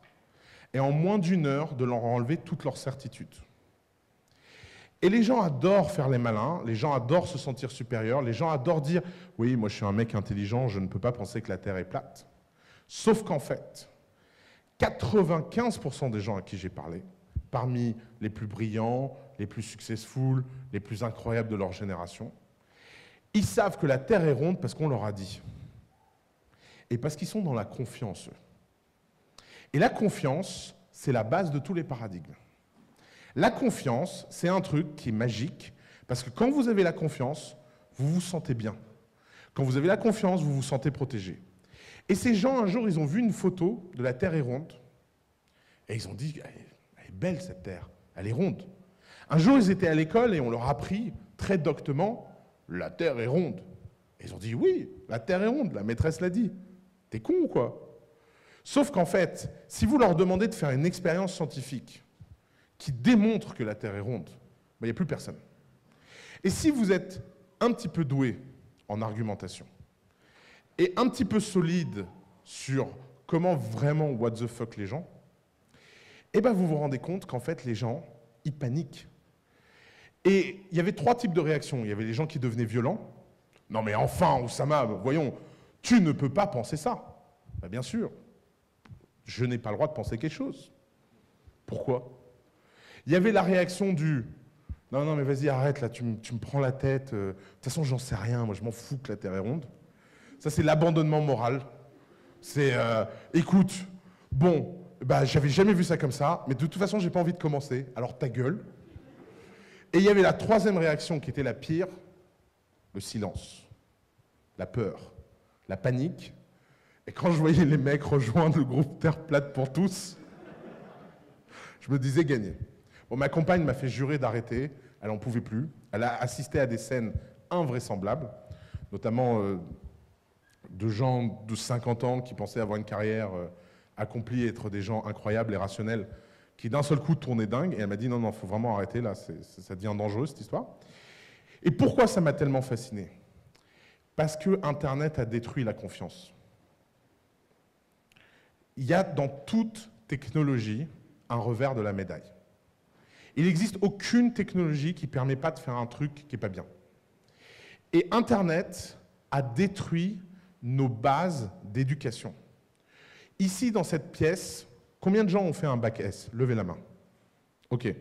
et en moins d'1 heure de leur enlever toutes leurs certitudes. Et les gens adorent faire les malins, les gens adorent se sentir supérieurs, les gens adorent dire « Oui, moi je suis un mec intelligent, je ne peux pas penser que la Terre est plate. » Sauf qu'en fait, 95% des gens à qui j'ai parlé, parmi les plus brillants, les plus successful, les plus incroyables de leur génération, ils savent que la Terre est ronde parce qu'on leur a dit. Et parce qu'ils sont dans la confiance, eux. Et la confiance, c'est la base de tous les paradigmes. La confiance, c'est un truc qui est magique, parce que quand vous avez la confiance, vous vous sentez bien. Quand vous avez la confiance, vous vous sentez protégé. Et ces gens, un jour, ils ont vu une photo de la Terre est ronde, et ils ont dit, elle est belle cette Terre, elle est ronde. Un jour, ils étaient à l'école et on leur a appris, très doctement, la Terre est ronde. Et ils ont dit, oui, la Terre est ronde, la maîtresse l'a dit. T'es con ou quoi? Sauf qu'en fait, si vous leur demandez de faire une expérience scientifique qui démontre que la Terre est ronde, il n'y a plus personne. Et si vous êtes un petit peu doué en argumentation et un petit peu solide sur comment vraiment what the fuck les gens, eh ben vous vous rendez compte qu'en fait les gens, ils paniquent. Et il y avait 3 types de réactions. Il y avait les gens qui devenaient violents. Non mais enfin, Oussama, voyons, tu ne peux pas penser ça. Ben bien sûr, je n'ai pas le droit de penser quelque chose. Pourquoi? Il y avait la réaction du « Non, non, mais vas-y, arrête, là, tu me prends la tête. De toute façon, j'en sais rien, moi, je m'en fous que la Terre est ronde. » Ça, c'est l'abandonnement moral. C'est « Écoute, bon, bah, j'avais jamais vu ça comme ça, mais de toute façon, j'ai pas envie de commencer, alors ta gueule. » Et il y avait la 3e réaction qui était la pire, le silence, la peur, la panique. Et quand je voyais les mecs rejoindre le groupe Terre plate pour tous, je me disais gagner. Bon, ma compagne m'a fait jurer d'arrêter, elle n'en pouvait plus. Elle a assisté à des scènes invraisemblables, notamment de gens de 50 ans qui pensaient avoir une carrière accomplie, être des gens incroyables et rationnels, qui d'un seul coup tournaient dingue. Et elle m'a dit non, non, il faut vraiment arrêter, là, ça devient dangereux cette histoire. Et pourquoi ça m'a tellement fasciné? Parce que Internet a détruit la confiance. Il y a dans toute technologie un revers de la médaille. Il n'existe aucune technologie qui ne permet pas de faire un truc qui n'est pas bien. Et Internet a détruit nos bases d'éducation. Ici, dans cette pièce, combien de gens ont fait un bac S? Levez la main. OK.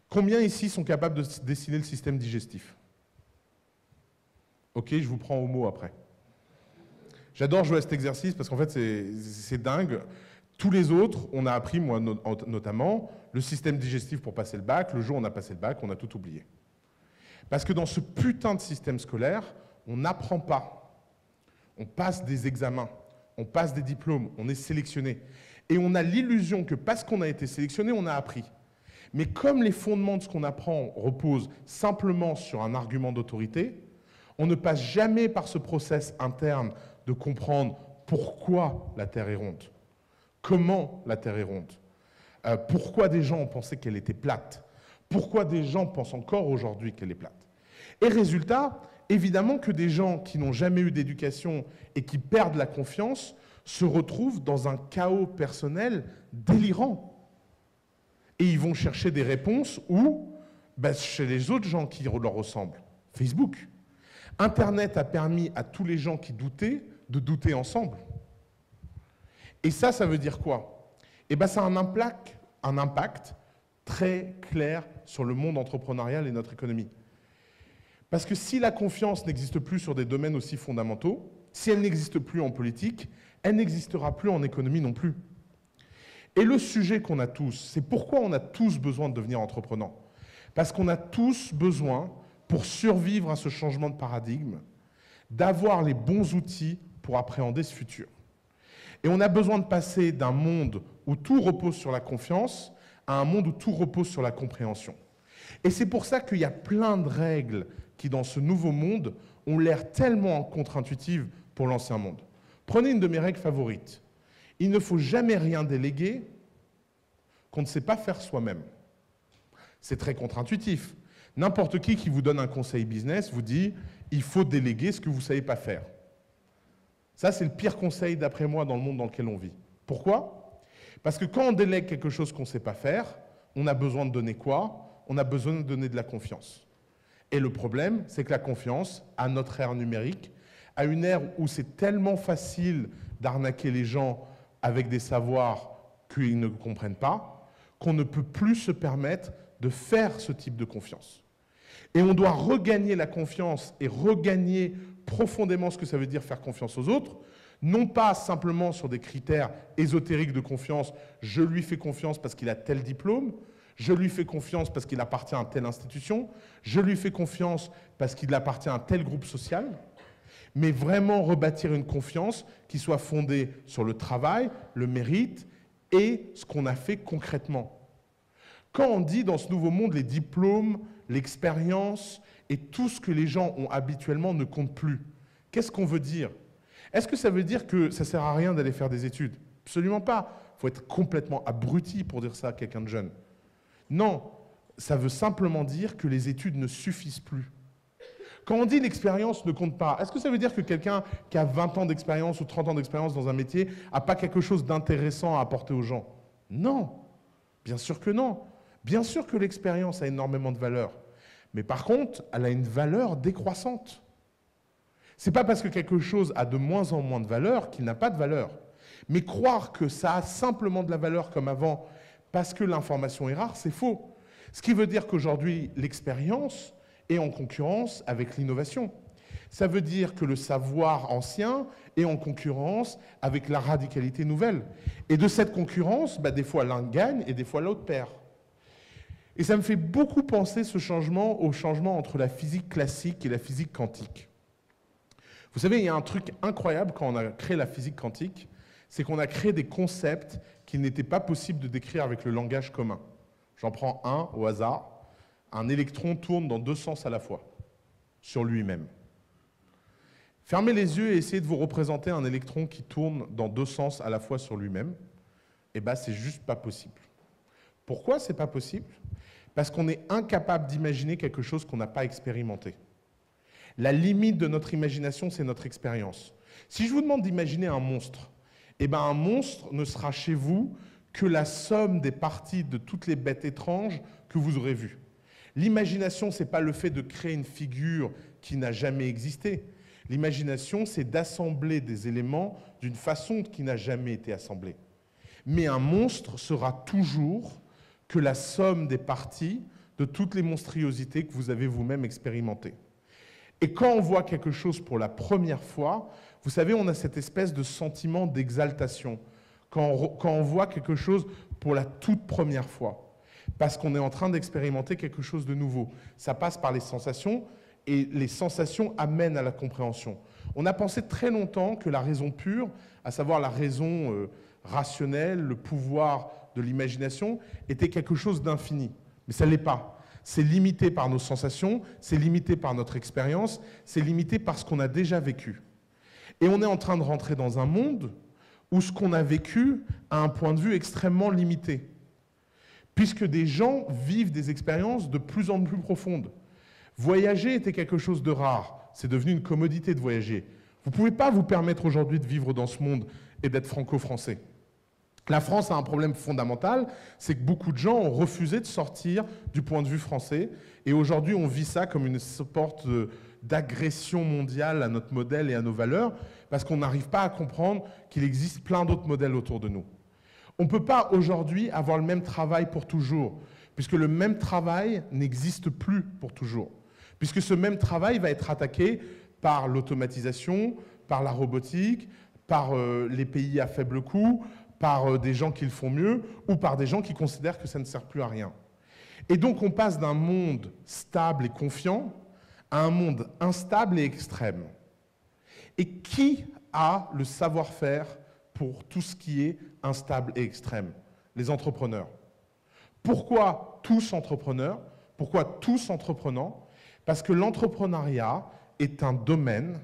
Combien ici sont capables de dessiner le système digestif? OK, je vous prends au mot après. J'adore jouer à cet exercice parce qu'en fait, c'est dingue. Tous les autres, on a appris, moi notamment, le système digestif pour passer le bac. Le jour où on a passé le bac, on a tout oublié. Parce que dans ce putain de système scolaire, on n'apprend pas. On passe des examens, on passe des diplômes, on est sélectionné. Et on a l'illusion que parce qu'on a été sélectionné, on a appris. Mais comme les fondements de ce qu'on apprend reposent simplement sur un argument d'autorité, on ne passe jamais par ce process interne de comprendre pourquoi la Terre est ronde, comment la Terre est ronde, pourquoi des gens ont pensé qu'elle était plate, pourquoi des gens pensent encore aujourd'hui qu'elle est plate. Et résultat, évidemment que des gens qui n'ont jamais eu d'éducation et qui perdent la confiance se retrouvent dans un chaos personnel délirant. Et ils vont chercher des réponses où? Chez les autres gens qui leur ressemblent. Facebook. Internet a permis à tous les gens qui doutaient de douter ensemble. Et ça veut dire quoi? Eh bien, ça a un impact très clair sur le monde entrepreneurial et notre économie. Parce que si la confiance n'existe plus sur des domaines aussi fondamentaux, si elle n'existe plus en politique, elle n'existera plus en économie non plus. Et le sujet qu'on a tous, c'est pourquoi on a tous besoin de devenir entrepreneurs. Parce qu'on a tous besoin, pour survivre à ce changement de paradigme, d'avoir les bons outils pour appréhender ce futur. Et on a besoin de passer d'un monde où tout repose sur la confiance à un monde où tout repose sur la compréhension. Et c'est pour ça qu'il y a plein de règles qui, dans ce nouveau monde, ont l'air tellement contre-intuitives pour l'ancien monde. Prenez une de mes règles favorites. Il ne faut jamais rien déléguer qu'on ne sait pas faire soi-même. C'est très contre-intuitif. N'importe qui vous donne un conseil business vous dit « il faut déléguer ce que vous ne savez pas faire ». Ça, c'est le pire conseil, d'après moi, dans le monde dans lequel on vit. Pourquoi? Parce que quand on délègue quelque chose qu'on ne sait pas faire, on a besoin de donner quoi? On a besoin de donner de la confiance. Et le problème, c'est que la confiance, à notre ère numérique, à une ère où c'est tellement facile d'arnaquer les gens avec des savoirs qu'ils ne comprennent pas, qu'on ne peut plus se permettre de faire ce type de confiance. Et on doit regagner la confiance et regagner profondément ce que ça veut dire faire confiance aux autres, Non pas simplement sur des critères ésotériques de confiance, je lui fais confiance parce qu'il a tel diplôme, je lui fais confiance parce qu'il appartient à telle institution, je lui fais confiance parce qu'il appartient à un tel groupe social, mais vraiment rebâtir une confiance qui soit fondée sur le travail, le mérite et ce qu'on a fait concrètement. Quand on dit dans ce nouveau monde les diplômes, l'expérience et tout ce que les gens ont habituellement ne compte plus, qu'est-ce qu'on veut dire? Est-ce que ça veut dire que ça ne sert à rien d'aller faire des études? Absolument pas. Il faut être complètement abruti pour dire ça à quelqu'un de jeune. Non, ça veut simplement dire que les études ne suffisent plus. Quand on dit l'expérience ne compte pas, est-ce que ça veut dire que quelqu'un qui a 20 ans d'expérience ou 30 ans d'expérience dans un métier n'a pas quelque chose d'intéressant à apporter aux gens? Non, bien sûr que non. Bien sûr que l'expérience a énormément de valeur. Mais par contre, elle a une valeur décroissante. Ce n'est pas parce que quelque chose a de moins en moins de valeur qu'il n'a pas de valeur. Mais croire que ça a simplement de la valeur comme avant parce que l'information est rare, c'est faux. Ce qui veut dire qu'aujourd'hui, l'expérience est en concurrence avec l'innovation. Ça veut dire que le savoir ancien est en concurrence avec la radicalité nouvelle. Et de cette concurrence, des fois l'un gagne et des fois l'autre perd. Et ça me fait beaucoup penser ce changement au changement entre la physique classique et la physique quantique. Vous savez, il y a un truc incroyable quand on a créé la physique quantique, c'est qu'on a créé des concepts qu'il n'était pas possible de décrire avec le langage commun. J'en prends un au hasard. Un électron tourne dans deux sens à la fois, sur lui-même. Fermez les yeux et essayez de vous représenter un électron qui tourne dans deux sens à la fois sur lui-même. Eh bien, c'est juste pas possible. Pourquoi c'est pas possible? Parce qu'on est incapable d'imaginer quelque chose qu'on n'a pas expérimenté. La limite de notre imagination, c'est notre expérience. Si je vous demande d'imaginer un monstre, eh bien, un monstre ne sera chez vous que la somme des parties de toutes les bêtes étranges que vous aurez vues. L'imagination, ce n'est pas le fait de créer une figure qui n'a jamais existé. L'imagination, c'est d'assembler des éléments d'une façon qui n'a jamais été assemblée. Mais un monstre sera toujours que la somme des parties de toutes les monstruosités que vous avez vous-même expérimentées. Et quand on voit quelque chose pour la première fois, vous savez, on a cette espèce de sentiment d'exaltation. Quand on voit quelque chose pour la toute première fois. Parce qu'on est en train d'expérimenter quelque chose de nouveau. Ça passe par les sensations, et les sensations amènent à la compréhension. On a pensé très longtemps que la raison pure, à savoir la raison rationnelle, le pouvoir de l'imagination, était quelque chose d'infini. Mais ça ne l'est pas. C'est limité par nos sensations, c'est limité par notre expérience, c'est limité par ce qu'on a déjà vécu. Et on est en train de rentrer dans un monde où ce qu'on a vécu a un point de vue extrêmement limité. Puisque des gens vivent des expériences de plus en plus profondes. Voyager était quelque chose de rare. C'est devenu une commodité de voyager. Vous ne pouvez pas vous permettre aujourd'hui de vivre dans ce monde et d'être franco-français. La France a un problème fondamental, c'est que beaucoup de gens ont refusé de sortir du point de vue français. Et aujourd'hui, on vit ça comme une sorte d'agression mondiale à notre modèle et à nos valeurs, parce qu'on n'arrive pas à comprendre qu'il existe plein d'autres modèles autour de nous. On ne peut pas aujourd'hui avoir le même travail pour toujours, puisque le même travail n'existe plus pour toujours. Puisque ce même travail va être attaqué par l'automatisation, par la robotique, par les pays à faible coût, par des gens qui le font mieux, ou par des gens qui considèrent que ça ne sert plus à rien. Et donc on passe d'un monde stable et confiant à un monde instable et extrême. Et qui a le savoir-faire pour tout ce qui est instable et extrême? Les entrepreneurs. Pourquoi tous entrepreneurs? Pourquoi tous entreprenants? Parce que l'entrepreneuriat est un domaine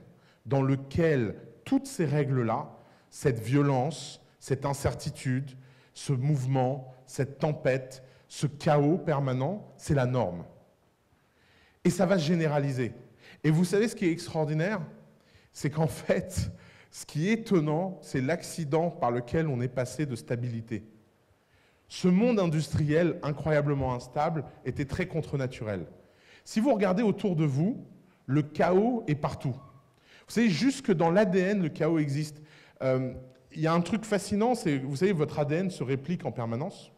dans lequel toutes ces règles-là, cette violence, cette incertitude, ce mouvement, cette tempête, ce chaos permanent, c'est la norme. Et ça va se généraliser. Et vous savez ce qui est extraordinaire? C'est qu'en fait, ce qui est étonnant, c'est l'accident par lequel on est passé de stabilité. Ce monde industriel incroyablement instable était très contre-naturel. Si vous regardez autour de vous, le chaos est partout. Vous savez, jusque dans l'ADN, le chaos existe. Il y a un truc fascinant, c'est, vous savez, votre ADN se réplique en permanence.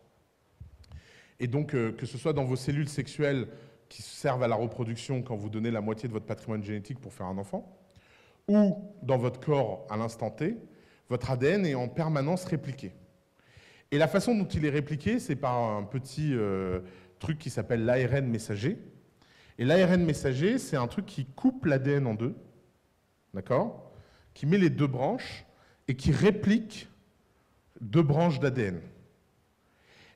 Et donc, que ce soit dans vos cellules sexuelles qui servent à la reproduction quand vous donnez la moitié de votre patrimoine génétique pour faire un enfant, ou dans votre corps à l'instant T, votre ADN est en permanence répliqué. Et la façon dont il est répliqué, c'est par un petit truc qui s'appelle l'ARN messager. Et l'ARN messager, c'est un truc qui coupe l'ADN en deux, d'accord? Qui met les deux branches et qui réplique deux branches d'ADN.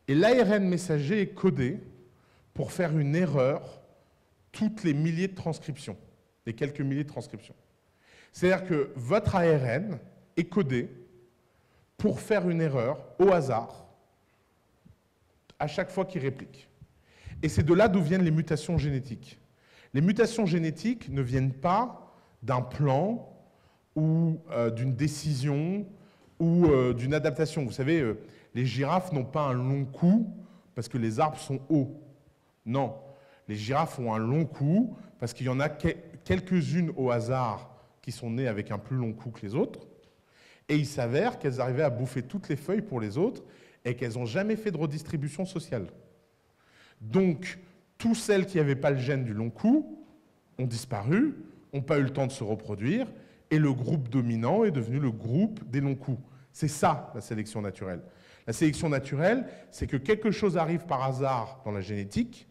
Et l'ARN messager est codé pour faire une erreur toutes les milliers de transcriptions, les quelques milliers de transcriptions. C'est-à-dire que votre ARN est codé pour faire une erreur au hasard à chaque fois qu'il réplique. Et c'est de là d'où viennent les mutations génétiques. Les mutations génétiques ne viennent pas d'un plan ou d'une décision ou d'une adaptation. Vous savez, les girafes n'ont pas un long cou parce que les arbres sont hauts. Non, les girafes ont un long cou parce qu'il y en a quelques-unes au hasard qui sont nées avec un plus long cou que les autres. Et il s'avère qu'elles arrivaient à bouffer toutes les feuilles pour les autres et qu'elles n'ont jamais fait de redistribution sociale. Donc, toutes celles qui n'avaient pas le gène du long cou ont disparu, n'ont pas eu le temps de se reproduire, et le groupe dominant est devenu le groupe des longs coups. C'est ça, la sélection naturelle. La sélection naturelle, c'est que quelque chose arrive par hasard dans la génétique,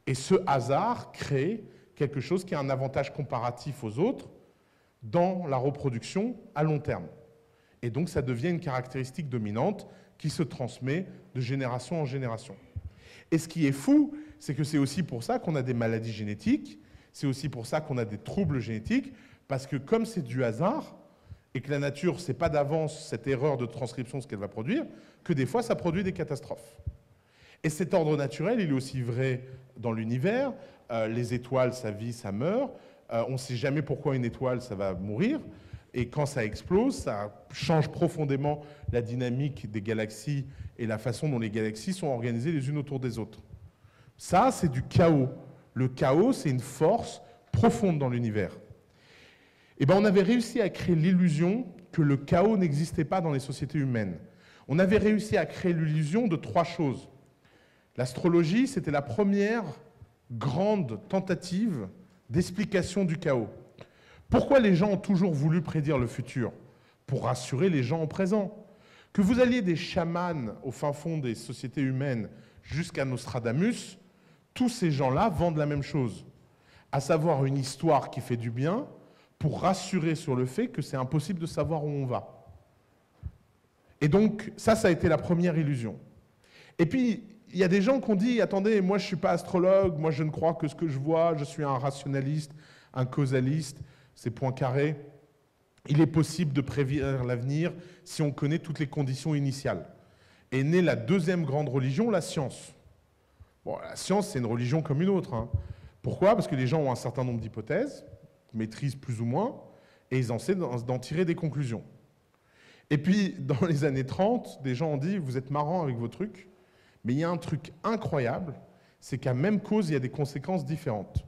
et ce hasard crée quelque chose qui a un avantage comparatif aux autres dans la reproduction à long terme. Et donc, ça devient une caractéristique dominante qui se transmet de génération en génération. Et ce qui est fou, c'est que c'est aussi pour ça qu'on a des maladies génétiques, c'est aussi pour ça qu'on a des troubles génétiques, parce que comme c'est du hasard, et que la nature ne sait pas d'avance cette erreur de transcription, ce qu'elle va produire, que des fois, ça produit des catastrophes. Et cet ordre naturel, il est aussi vrai dans l'univers. Les étoiles, ça vit, ça meurt. On ne sait jamais pourquoi une étoile, ça va mourir. Et quand ça explose, ça change profondément la dynamique des galaxies et la façon dont les galaxies sont organisées les unes autour des autres. Ça, c'est du chaos. Le chaos, c'est une force profonde dans l'univers. Et ben, on avait réussi à créer l'illusion que le chaos n'existait pas dans les sociétés humaines. On avait réussi à créer l'illusion de trois choses. L'astrologie, c'était la première grande tentative d'explication du chaos. Pourquoi les gens ont toujours voulu prédire le futur? Pour rassurer les gens au présent. Que vous alliez des chamans au fin fond des sociétés humaines jusqu'à Nostradamus, tous ces gens-là vendent la même chose, à savoir une histoire qui fait du bien pour rassurer sur le fait que c'est impossible de savoir où on va. Et donc, ça a été la première illusion. Et puis, il y a des gens qui ont dit, attendez, moi je ne suis pas astrologue, moi je ne crois que ce que je vois, je suis un rationaliste, un causaliste, c'est Poincaré. Il est possible de prévoir l'avenir si on connaît toutes les conditions initiales. Et naît la deuxième grande religion, la science. Bon, la science, c'est une religion comme une autre. Hein. Pourquoi? Parce que les gens ont un certain nombre d'hypothèses, maîtrisent plus ou moins, et ils essaient d'en tirer des conclusions. Et puis, dans les années 30, des gens ont dit, vous êtes marrant avec vos trucs, mais il y a un truc incroyable, c'est qu'à même cause, il y a des conséquences différentes.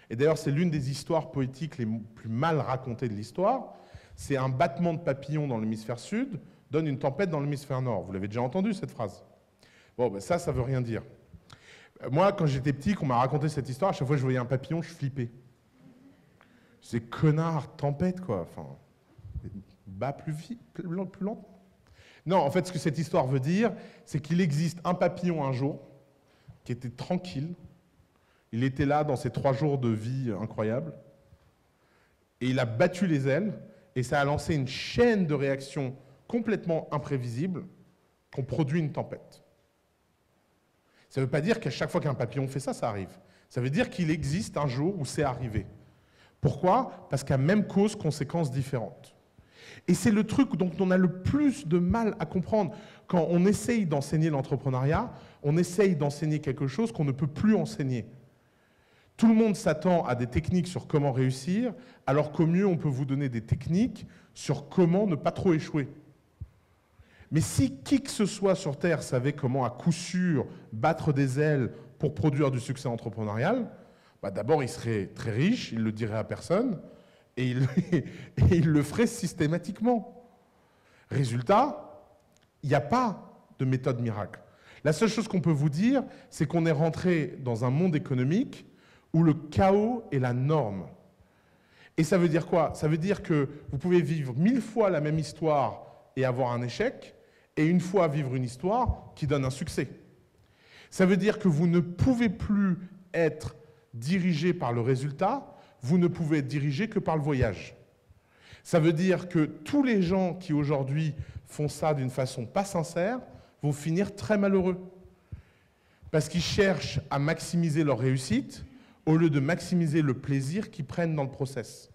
Et d'ailleurs, c'est l'une des histoires poétiques les plus mal racontées de l'histoire. C'est un battement de papillon dans l'hémisphère sud donne une tempête dans l'hémisphère nord. Vous l'avez déjà entendu, cette phrase? Bon, ben ça veut rien dire. Moi, quand j'étais petit, qu'on m'a raconté cette histoire, à chaque fois que je voyais un papillon, je flippais. C'est connard, tempête, quoi. Enfin, bat plus vite, plus lent. Non, en fait, ce que cette histoire veut dire, c'est qu'il existe un papillon un jour qui était tranquille. Il était là dans ses 3 jours de vie incroyables. Et il a battu les ailes, et ça a lancé une chaîne de réactions complètement imprévisibles qui ont produit une tempête. Ça ne veut pas dire qu'à chaque fois qu'un papillon fait ça, ça arrive. Ça veut dire qu'il existe un jour où c'est arrivé. Pourquoi? Parce qu'à même cause, conséquences différentes. Et c'est le truc dont on a le plus de mal à comprendre. Quand on essaye d'enseigner l'entrepreneuriat, on essaye d'enseigner quelque chose qu'on ne peut plus enseigner. Tout le monde s'attend à des techniques sur comment réussir, alors qu'au mieux, on peut vous donner des techniques sur comment ne pas trop échouer. Mais si qui que ce soit sur Terre savait comment, à coup sûr, battre des ailes pour produire du succès entrepreneurial, bah d'abord, il serait très riche, il ne le dirait à personne, et il le ferait systématiquement. Résultat, il n'y a pas de méthode miracle. La seule chose qu'on peut vous dire, c'est qu'on est rentré dans un monde économique où le chaos est la norme. Et ça veut dire quoi? Ça veut dire que vous pouvez vivre 1000 fois la même histoire et avoir un échec, et une fois vivre une histoire qui donne un succès. Ça veut dire que vous ne pouvez plus être dirigé par le résultat, vous ne pouvez être dirigé que par le voyage. Ça veut dire que tous les gens qui aujourd'hui font ça d'une façon pas sincère vont finir très malheureux. Parce qu'ils cherchent à maximiser leur réussite au lieu de maximiser le plaisir qu'ils prennent dans le process.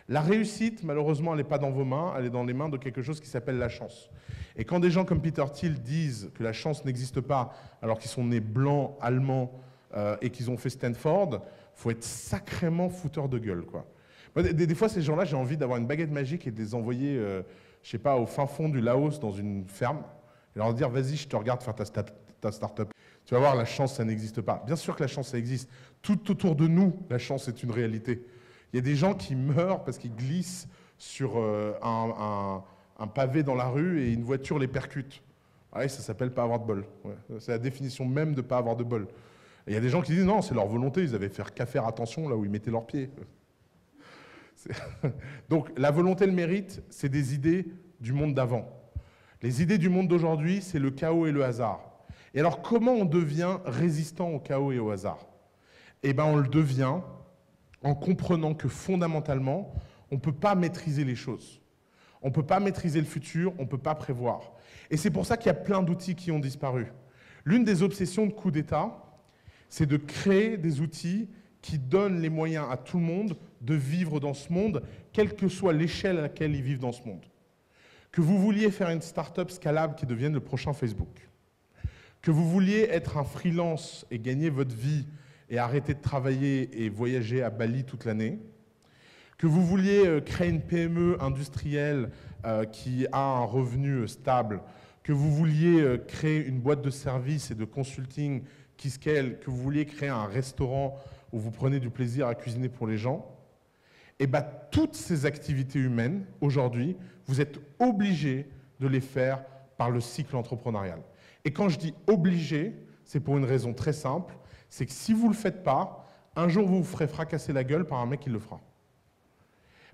La réussite, malheureusement, elle n'est pas dans vos mains, elle est dans les mains de quelque chose qui s'appelle la chance. Et quand des gens comme Peter Thiel disent que la chance n'existe pas, alors qu'ils sont nés blancs, allemands, et qu'ils ont fait Stanford, il faut être sacrément fouteur de gueule, quoi. Des fois, ces gens-là, j'ai envie d'avoir une baguette magique et de les envoyer, je sais pas, au fin fond du Laos, dans une ferme, et leur dire, vas-y, je te regarde faire ta start-up. Tu vas voir, la chance, ça n'existe pas. Bien sûr que la chance, ça existe. Tout autour de nous, la chance est une réalité. Il y a des gens qui meurent parce qu'ils glissent sur un pavé dans la rue et une voiture les percute. Ouais, ça s'appelle pas avoir de bol. Ouais. C'est la définition même de pas avoir de bol. Et il y a des gens qui disent non, c'est leur volonté, ils avaient qu'à faire attention là où ils mettaient leurs pieds. Donc la volonté et le mérite, c'est des idées du monde d'avant. Les idées du monde d'aujourd'hui, c'est le chaos et le hasard. Et alors comment on devient résistant au chaos et au hasard? Eh bien on le devient en comprenant que fondamentalement, on ne peut pas maîtriser les choses. On ne peut pas maîtriser le futur, on ne peut pas prévoir. Et c'est pour ça qu'il y a plein d'outils qui ont disparu. L'une des obsessions de coup d'État, c'est de créer des outils qui donnent les moyens à tout le monde de vivre dans ce monde, quelle que soit l'échelle à laquelle ils vivent dans ce monde. Que vous vouliez faire une start-up scalable qui devienne le prochain Facebook, que vous vouliez être un freelance et gagner votre vie et arrêter de travailler et voyager à Bali toute l'année, que vous vouliez créer une PME industrielle qui a un revenu stable, que vous vouliez créer une boîte de services et de consulting qui scale, que vous vouliez créer un restaurant où vous prenez du plaisir à cuisiner pour les gens, et bien toutes ces activités humaines, aujourd'hui, vous êtes obligés de les faire par le cycle entrepreneurial. Et quand je dis obligé, c'est pour une raison très simple, c'est que si vous ne le faites pas, un jour vous vous ferez fracasser la gueule par un mec qui le fera.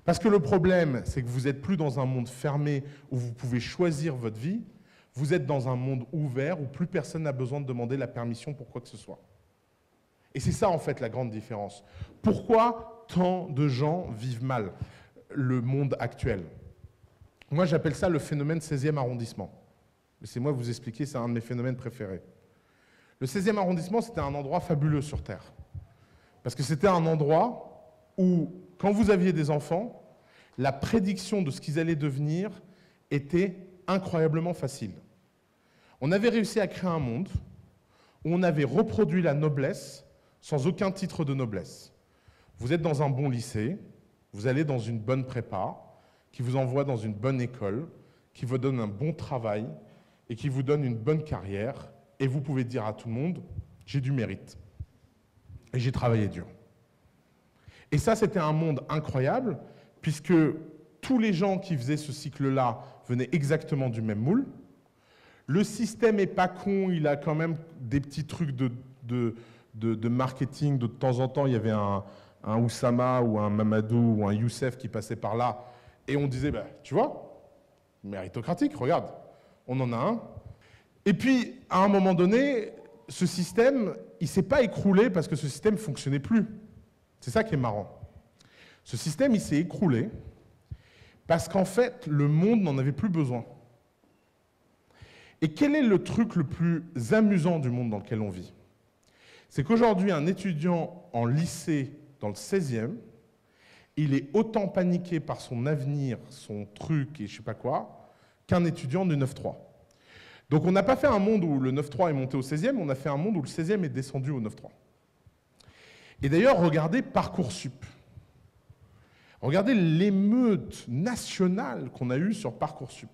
Parce que le problème, c'est que vous n'êtes plus dans un monde fermé où vous pouvez choisir votre vie, vous êtes dans un monde ouvert où plus personne n'a besoin de demander la permission pour quoi que ce soit. Et c'est ça en fait la grande différence. Pourquoi tant de gens vivent mal le monde actuel? Moi j'appelle ça le phénomène 16e arrondissement. Laissez-moi vous expliquer, c'est un de mes phénomènes préférés. Le 16e arrondissement, c'était un endroit fabuleux sur Terre. Parce que c'était un endroit où, quand vous aviez des enfants, la prédiction de ce qu'ils allaient devenir était incroyablement facile. On avait réussi à créer un monde où on avait reproduit la noblesse sans aucun titre de noblesse. Vous êtes dans un bon lycée, vous allez dans une bonne prépa, qui vous envoie dans une bonne école, qui vous donne un bon travail et qui vous donne une bonne carrière, et vous pouvez dire à tout le monde, j'ai du mérite et j'ai travaillé dur. Et ça, c'était un monde incroyable, puisque tous les gens qui faisaient ce cycle-là venaient exactement du même moule. Le système n'est pas con, il a quand même des petits trucs de marketing. De temps en temps, il y avait un Oussama ou un Mamadou ou un Youssef qui passait par là, et on disait, bah, tu vois, méritocratique, regarde, on en a un. Et puis, à un moment donné, ce système, il ne s'est pas écroulé parce que ce système ne fonctionnait plus. C'est ça qui est marrant. Ce système, il s'est écroulé parce qu'en fait, le monde n'en avait plus besoin. Et quel est le truc le plus amusant du monde dans lequel on vit? C'est qu'aujourd'hui, un étudiant en lycée dans le 16e, il est autant paniqué par son avenir, son truc et je ne sais pas quoi, qu'un étudiant du 9-3. Donc on n'a pas fait un monde où le 9-3 est monté au 16e, on a fait un monde où le 16e est descendu au 9-3. Et d'ailleurs, regardez Parcoursup. Regardez l'émeute nationale qu'on a eue sur Parcoursup.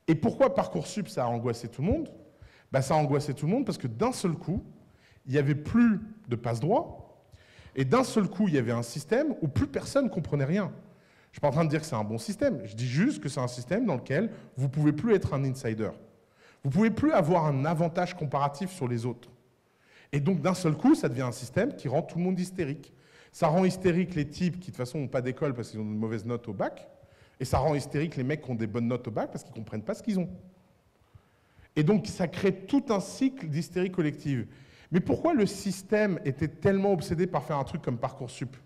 Et pourquoi Parcoursup, ça a angoissé tout le monde? Ben, ça a angoissé tout le monde parce que d'un seul coup, il n'y avait plus de passe-droit, et d'un seul coup, il y avait un système où plus personne ne comprenait rien. Je ne suis pas en train de dire que c'est un bon système, je dis juste que c'est un système dans lequel vous ne pouvez plus être un insider. Vous ne pouvez plus avoir un avantage comparatif sur les autres. Et donc, d'un seul coup, ça devient un système qui rend tout le monde hystérique. Ça rend hystérique les types qui, de toute façon, n'ont pas d'école parce qu'ils ont de mauvaises notes au bac. Et ça rend hystérique les mecs qui ont des bonnes notes au bac parce qu'ils ne comprennent pas ce qu'ils ont. Et donc, ça crée tout un cycle d'hystérie collective. Mais pourquoi le système était tellement obsédé par faire un truc comme Parcoursup?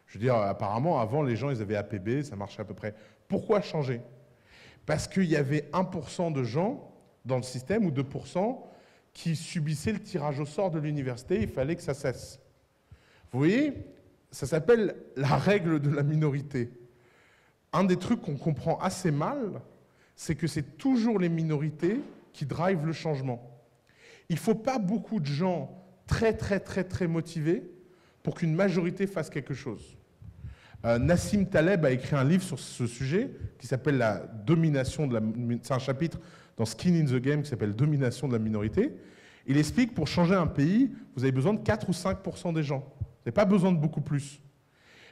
Je veux dire, apparemment, avant, les gens, ils avaient APB, ça marchait à peu près. Pourquoi changer? Parce qu'il y avait 1% de gens dans le système, ou 2%, qui subissaient le tirage au sort de l'université, il fallait que ça cesse. Vous voyez, ça s'appelle la règle de la minorité. Un des trucs qu'on comprend assez mal, c'est que c'est toujours les minorités qui drivent le changement. Il ne faut pas beaucoup de gens très motivés pour qu'une majorité fasse quelque chose. Nassim Taleb a écrit un livre sur ce sujet qui s'appelle la domination de la... C'est un chapitre dans Skin in the Game qui s'appelle Domination de la minorité. Il explique pour changer un pays, vous avez besoin de 4 ou 5% des gens. Vous n'avez pas besoin de beaucoup plus.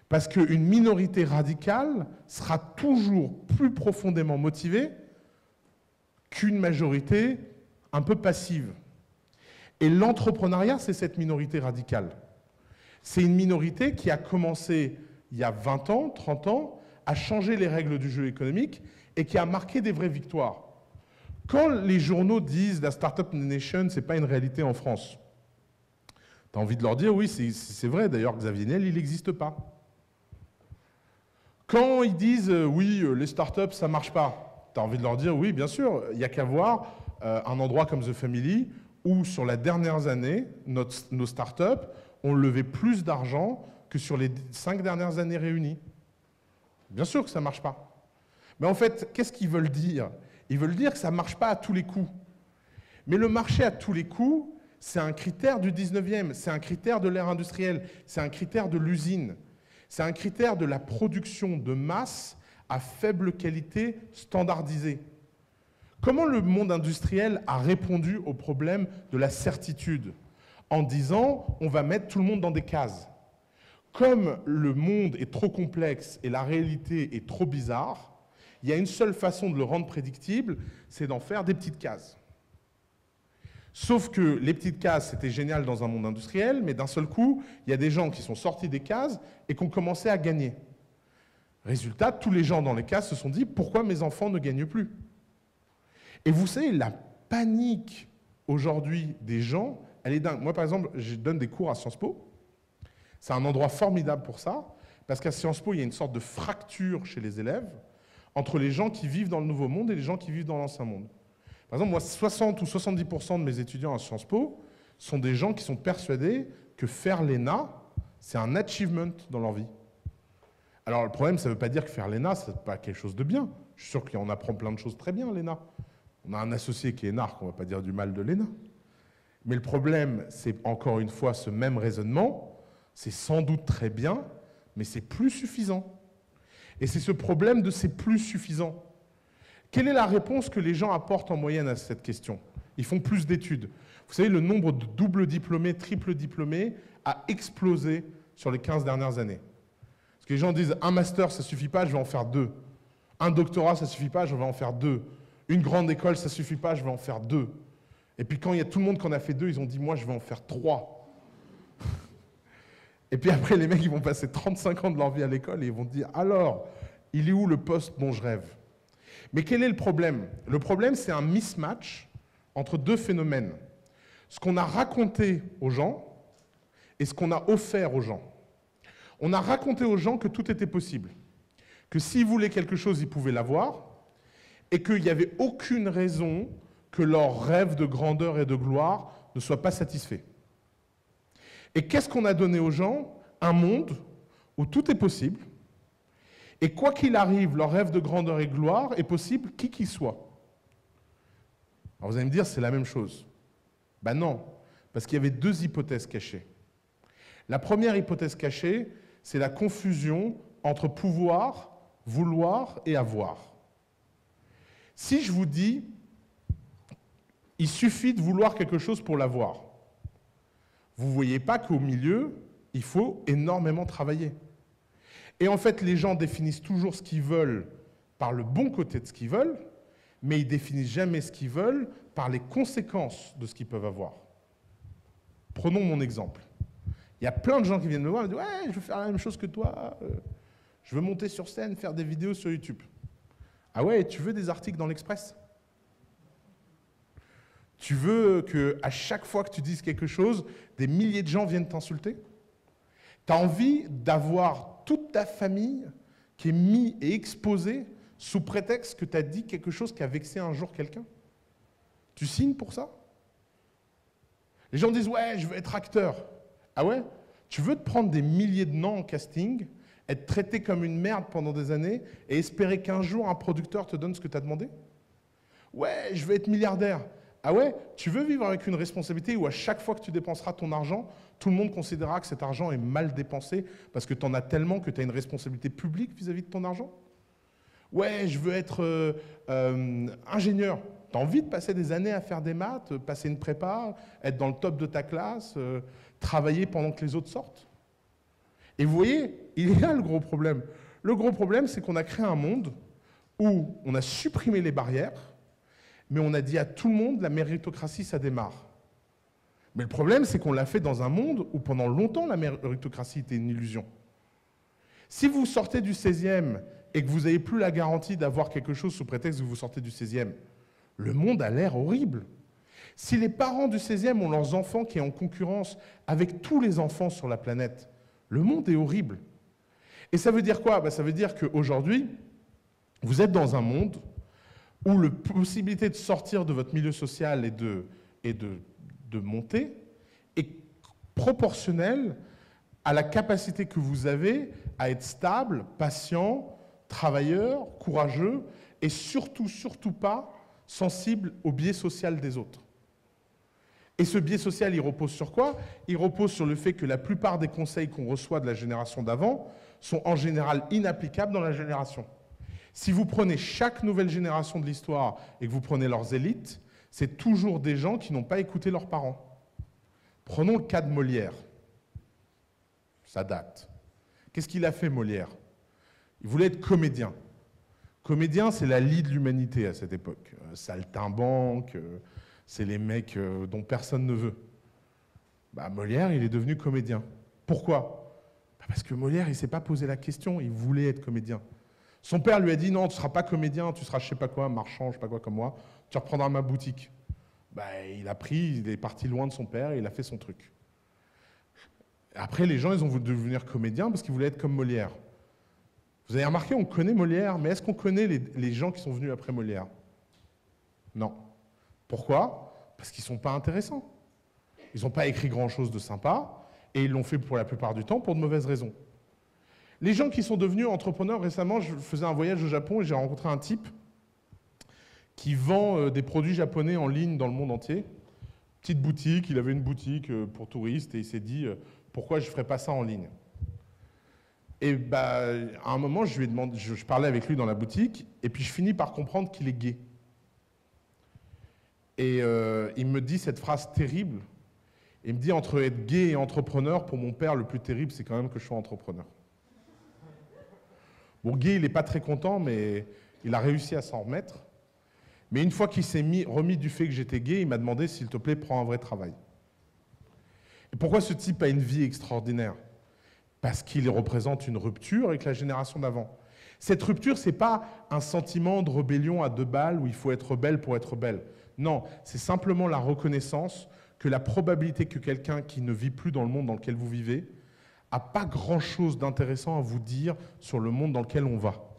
Parce qu'une minorité radicale sera toujours plus profondément motivée qu'une majorité un peu passive. Et l'entrepreneuriat, c'est cette minorité radicale. C'est une minorité qui a commencé il y a 20 ans, 30 ans, à changer les règles du jeu économique et qui a marqué des vraies victoires. Quand les journaux disent la Startup Nation, ce n'est pas une réalité en France, tu as envie de leur dire, oui, c'est vrai, d'ailleurs, Xavier Niel, il n'existe pas. Quand ils disent, oui, les startups, ça ne marche pas, tu as envie de leur dire, oui, bien sûr, il n'y a qu'à voir un endroit comme The Family, où sur les dernières années, nos startups ont levé plus d'argent que sur les 5 dernières années réunies. Bien sûr que ça ne marche pas. Mais en fait, qu'est-ce qu'ils veulent dire? Ils veulent dire que ça ne marche pas à tous les coups. Mais le marché à tous les coups, c'est un critère du 19e, c'est un critère de l'ère industrielle, c'est un critère de l'usine, c'est un critère de la production de masse à faible qualité standardisée. Comment le monde industriel a répondu au problème de la certitude? En disant, on va mettre tout le monde dans des cases. Comme le monde est trop complexe et la réalité est trop bizarre, il y a une seule façon de le rendre prédictible, c'est d'en faire des petites cases. Sauf que les petites cases, c'était génial dans un monde industriel, mais d'un seul coup, il y a des gens qui sont sortis des cases et qui ont commencé à gagner. Résultat, tous les gens dans les cases se sont dit, pourquoi mes enfants ne gagnent plus? Et vous savez, la panique aujourd'hui des gens, elle est dingue. Moi, par exemple, je donne des cours à Sciences Po. C'est un endroit formidable pour ça, parce qu'à Sciences Po, il y a une sorte de fracture chez les élèves entre les gens qui vivent dans le nouveau monde et les gens qui vivent dans l'ancien monde. Par exemple, moi, 60 ou 70% de mes étudiants à Sciences Po sont des gens qui sont persuadés que faire l'ENA, c'est un achievement dans leur vie. Alors, le problème, ça ne veut pas dire que faire l'ENA, ce n'est pas quelque chose de bien. Je suis sûr qu'on apprend plein de choses très bien à l'ENA. On a un associé qui est énarque, on ne va pas dire du mal de l'ENA. Mais le problème, c'est encore une fois ce même raisonnement, c'est sans doute très bien, mais c'est plus suffisant. Et c'est ce problème de c'est plus suffisant. Quelle est la réponse que les gens apportent en moyenne à cette question? Ils font plus d'études. Vous savez, le nombre de doubles diplômés, triples diplômés a explosé sur les 15 dernières années. Parce que les gens disent, un master, ça ne suffit pas, je vais en faire 2. Un doctorat, ça ne suffit pas, je vais en faire 2. Une grande école, ça ne suffit pas, je vais en faire 2. Et puis quand il y a tout le monde qui en a fait 2, ils ont dit, moi, je vais en faire 3. Et puis après, les mecs, ils vont passer 35 ans de leur vie à l'école et ils vont dire, alors, il est où le poste dont je rêve? Mais quel est le problème? Le problème, c'est un mismatch entre deux phénomènes. Ce qu'on a raconté aux gens et ce qu'on a offert aux gens. On a raconté aux gens que tout était possible, que s'ils voulaient quelque chose, ils pouvaient l'avoir, et qu'il n'y avait aucune raison que leur rêve de grandeur et de gloire ne soit pas satisfait. Et qu'est-ce qu'on a donné aux gens? Un monde où tout est possible, et quoi qu'il arrive, leur rêve de grandeur et de gloire est possible qui qu'il soit. Alors vous allez me dire, c'est la même chose. Ben non, parce qu'il y avait deux hypothèses cachées. La première hypothèse cachée, c'est la confusion entre pouvoir, vouloir et avoir. Si je vous dis, il suffit de vouloir quelque chose pour l'avoir, vous ne voyez pas qu'au milieu, il faut énormément travailler. Et en fait, les gens définissent toujours ce qu'ils veulent par le bon côté de ce qu'ils veulent, mais ils définissent jamais ce qu'ils veulent par les conséquences de ce qu'ils peuvent avoir. Prenons mon exemple. Il y a plein de gens qui viennent me voir et me disent « Ouais, je veux faire la même chose que toi. Je veux monter sur scène, faire des vidéos sur YouTube. » Ah ouais, tu veux des articles dans l'Express? Tu veux qu'à chaque fois que tu dises quelque chose, des milliers de gens viennent t'insulter? Tu as envie d'avoir toute ta famille qui est mise et exposée sous prétexte que tu as dit quelque chose qui a vexé un jour quelqu'un? Tu signes pour ça? Les gens disent « Ouais, je veux être acteur. » Ah ouais? Tu veux te prendre des milliers de noms en casting, être traité comme une merde pendant des années et espérer qu'un jour un producteur te donne ce que tu as demandé? Ouais, je veux être milliardaire. Ah ouais? Tu veux vivre avec une responsabilité où à chaque fois que tu dépenseras ton argent, tout le monde considérera que cet argent est mal dépensé parce que tu en as tellement que tu as une responsabilité publique vis-à-vis de ton argent? Ouais, je veux être ingénieur. Tu as envie de passer des années à faire des maths, passer une prépa, être dans le top de ta classe, travailler pendant que les autres sortent? Et vous voyez, il y a le gros problème. Le gros problème, c'est qu'on a créé un monde où on a supprimé les barrières, mais on a dit à tout le monde, la méritocratie, ça démarre. Mais le problème, c'est qu'on l'a fait dans un monde où pendant longtemps, la méritocratie était une illusion. Si vous sortez du 16e et que vous n'avez plus la garantie d'avoir quelque chose sous prétexte que vous sortez du 16e, le monde a l'air horrible. Si les parents du 16e ont leurs enfants qui sont en concurrence avec tous les enfants sur la planète, le monde est horrible. Et ça veut dire quoi? Ça veut dire qu'aujourd'hui, vous êtes dans un monde où la possibilité de sortir de votre milieu social et de monter est proportionnelle à la capacité que vous avez à être stable, patient, travailleur, courageux et surtout, surtout pas sensible au biais social des autres. Et ce biais social, il repose sur quoi? Il repose sur le fait que la plupart des conseils qu'on reçoit de la génération d'avant sont en général inapplicables dans la génération. Si vous prenez chaque nouvelle génération de l'histoire et que vous prenez leurs élites, c'est toujours des gens qui n'ont pas écouté leurs parents. Prenons le cas de Molière. Ça date. Qu'est-ce qu'il a fait, Molière? Il voulait être comédien. Comédien, c'est la lie de l'humanité à cette époque. Saltimbanque, c'est les mecs dont personne ne veut. Molière, il est devenu comédien. Pourquoi? Parce que Molière, il ne s'est pas posé la question, il voulait être comédien. Son père lui a dit « Non, tu ne seras pas comédien, tu seras je ne sais pas quoi, marchand, je ne sais pas quoi comme moi, tu reprendras ma boutique. » Il a pris, il est parti loin de son père et il a fait son truc. Après, les gens, ils ont voulu devenir comédiens parce qu'ils voulaient être comme Molière. Vous avez remarqué, on connaît Molière, mais est-ce qu'on connaît les gens qui sont venus après Molière? Non. Pourquoi? Parce qu'ils ne sont pas intéressants. Ils n'ont pas écrit grand-chose de sympa, et ils l'ont fait pour la plupart du temps pour de mauvaises raisons. Les gens qui sont devenus entrepreneurs, récemment, je faisais un voyage au Japon et j'ai rencontré un type qui vend des produits japonais en ligne dans le monde entier. Petite boutique, il avait une boutique pour touristes et il s'est dit pourquoi je ne ferais pas ça en ligne? Et à un moment, je lui ai demandé, je parlais avec lui dans la boutique et puis je finis par comprendre qu'il est gay. Et il me dit cette phrase terrible. Il me dit entre être gay et entrepreneur, pour mon père, le plus terrible, c'est quand même que je sois entrepreneur. Bon, gay, il n'est pas très content, mais il a réussi à s'en remettre. Mais une fois qu'il s'est remis du fait que j'étais gay, il m'a demandé, s'il te plaît, prends un vrai travail. Et pourquoi ce type a une vie extraordinaire? Parce qu'il représente une rupture avec la génération d'avant. Cette rupture, ce n'est pas un sentiment de rébellion à deux balles où il faut être rebelle pour être rebelle. Non, c'est simplement la reconnaissance que la probabilité que quelqu'un qui ne vit plus dans le monde dans lequel vous vivez n'a pas grand-chose d'intéressant à vous dire sur le monde dans lequel on va.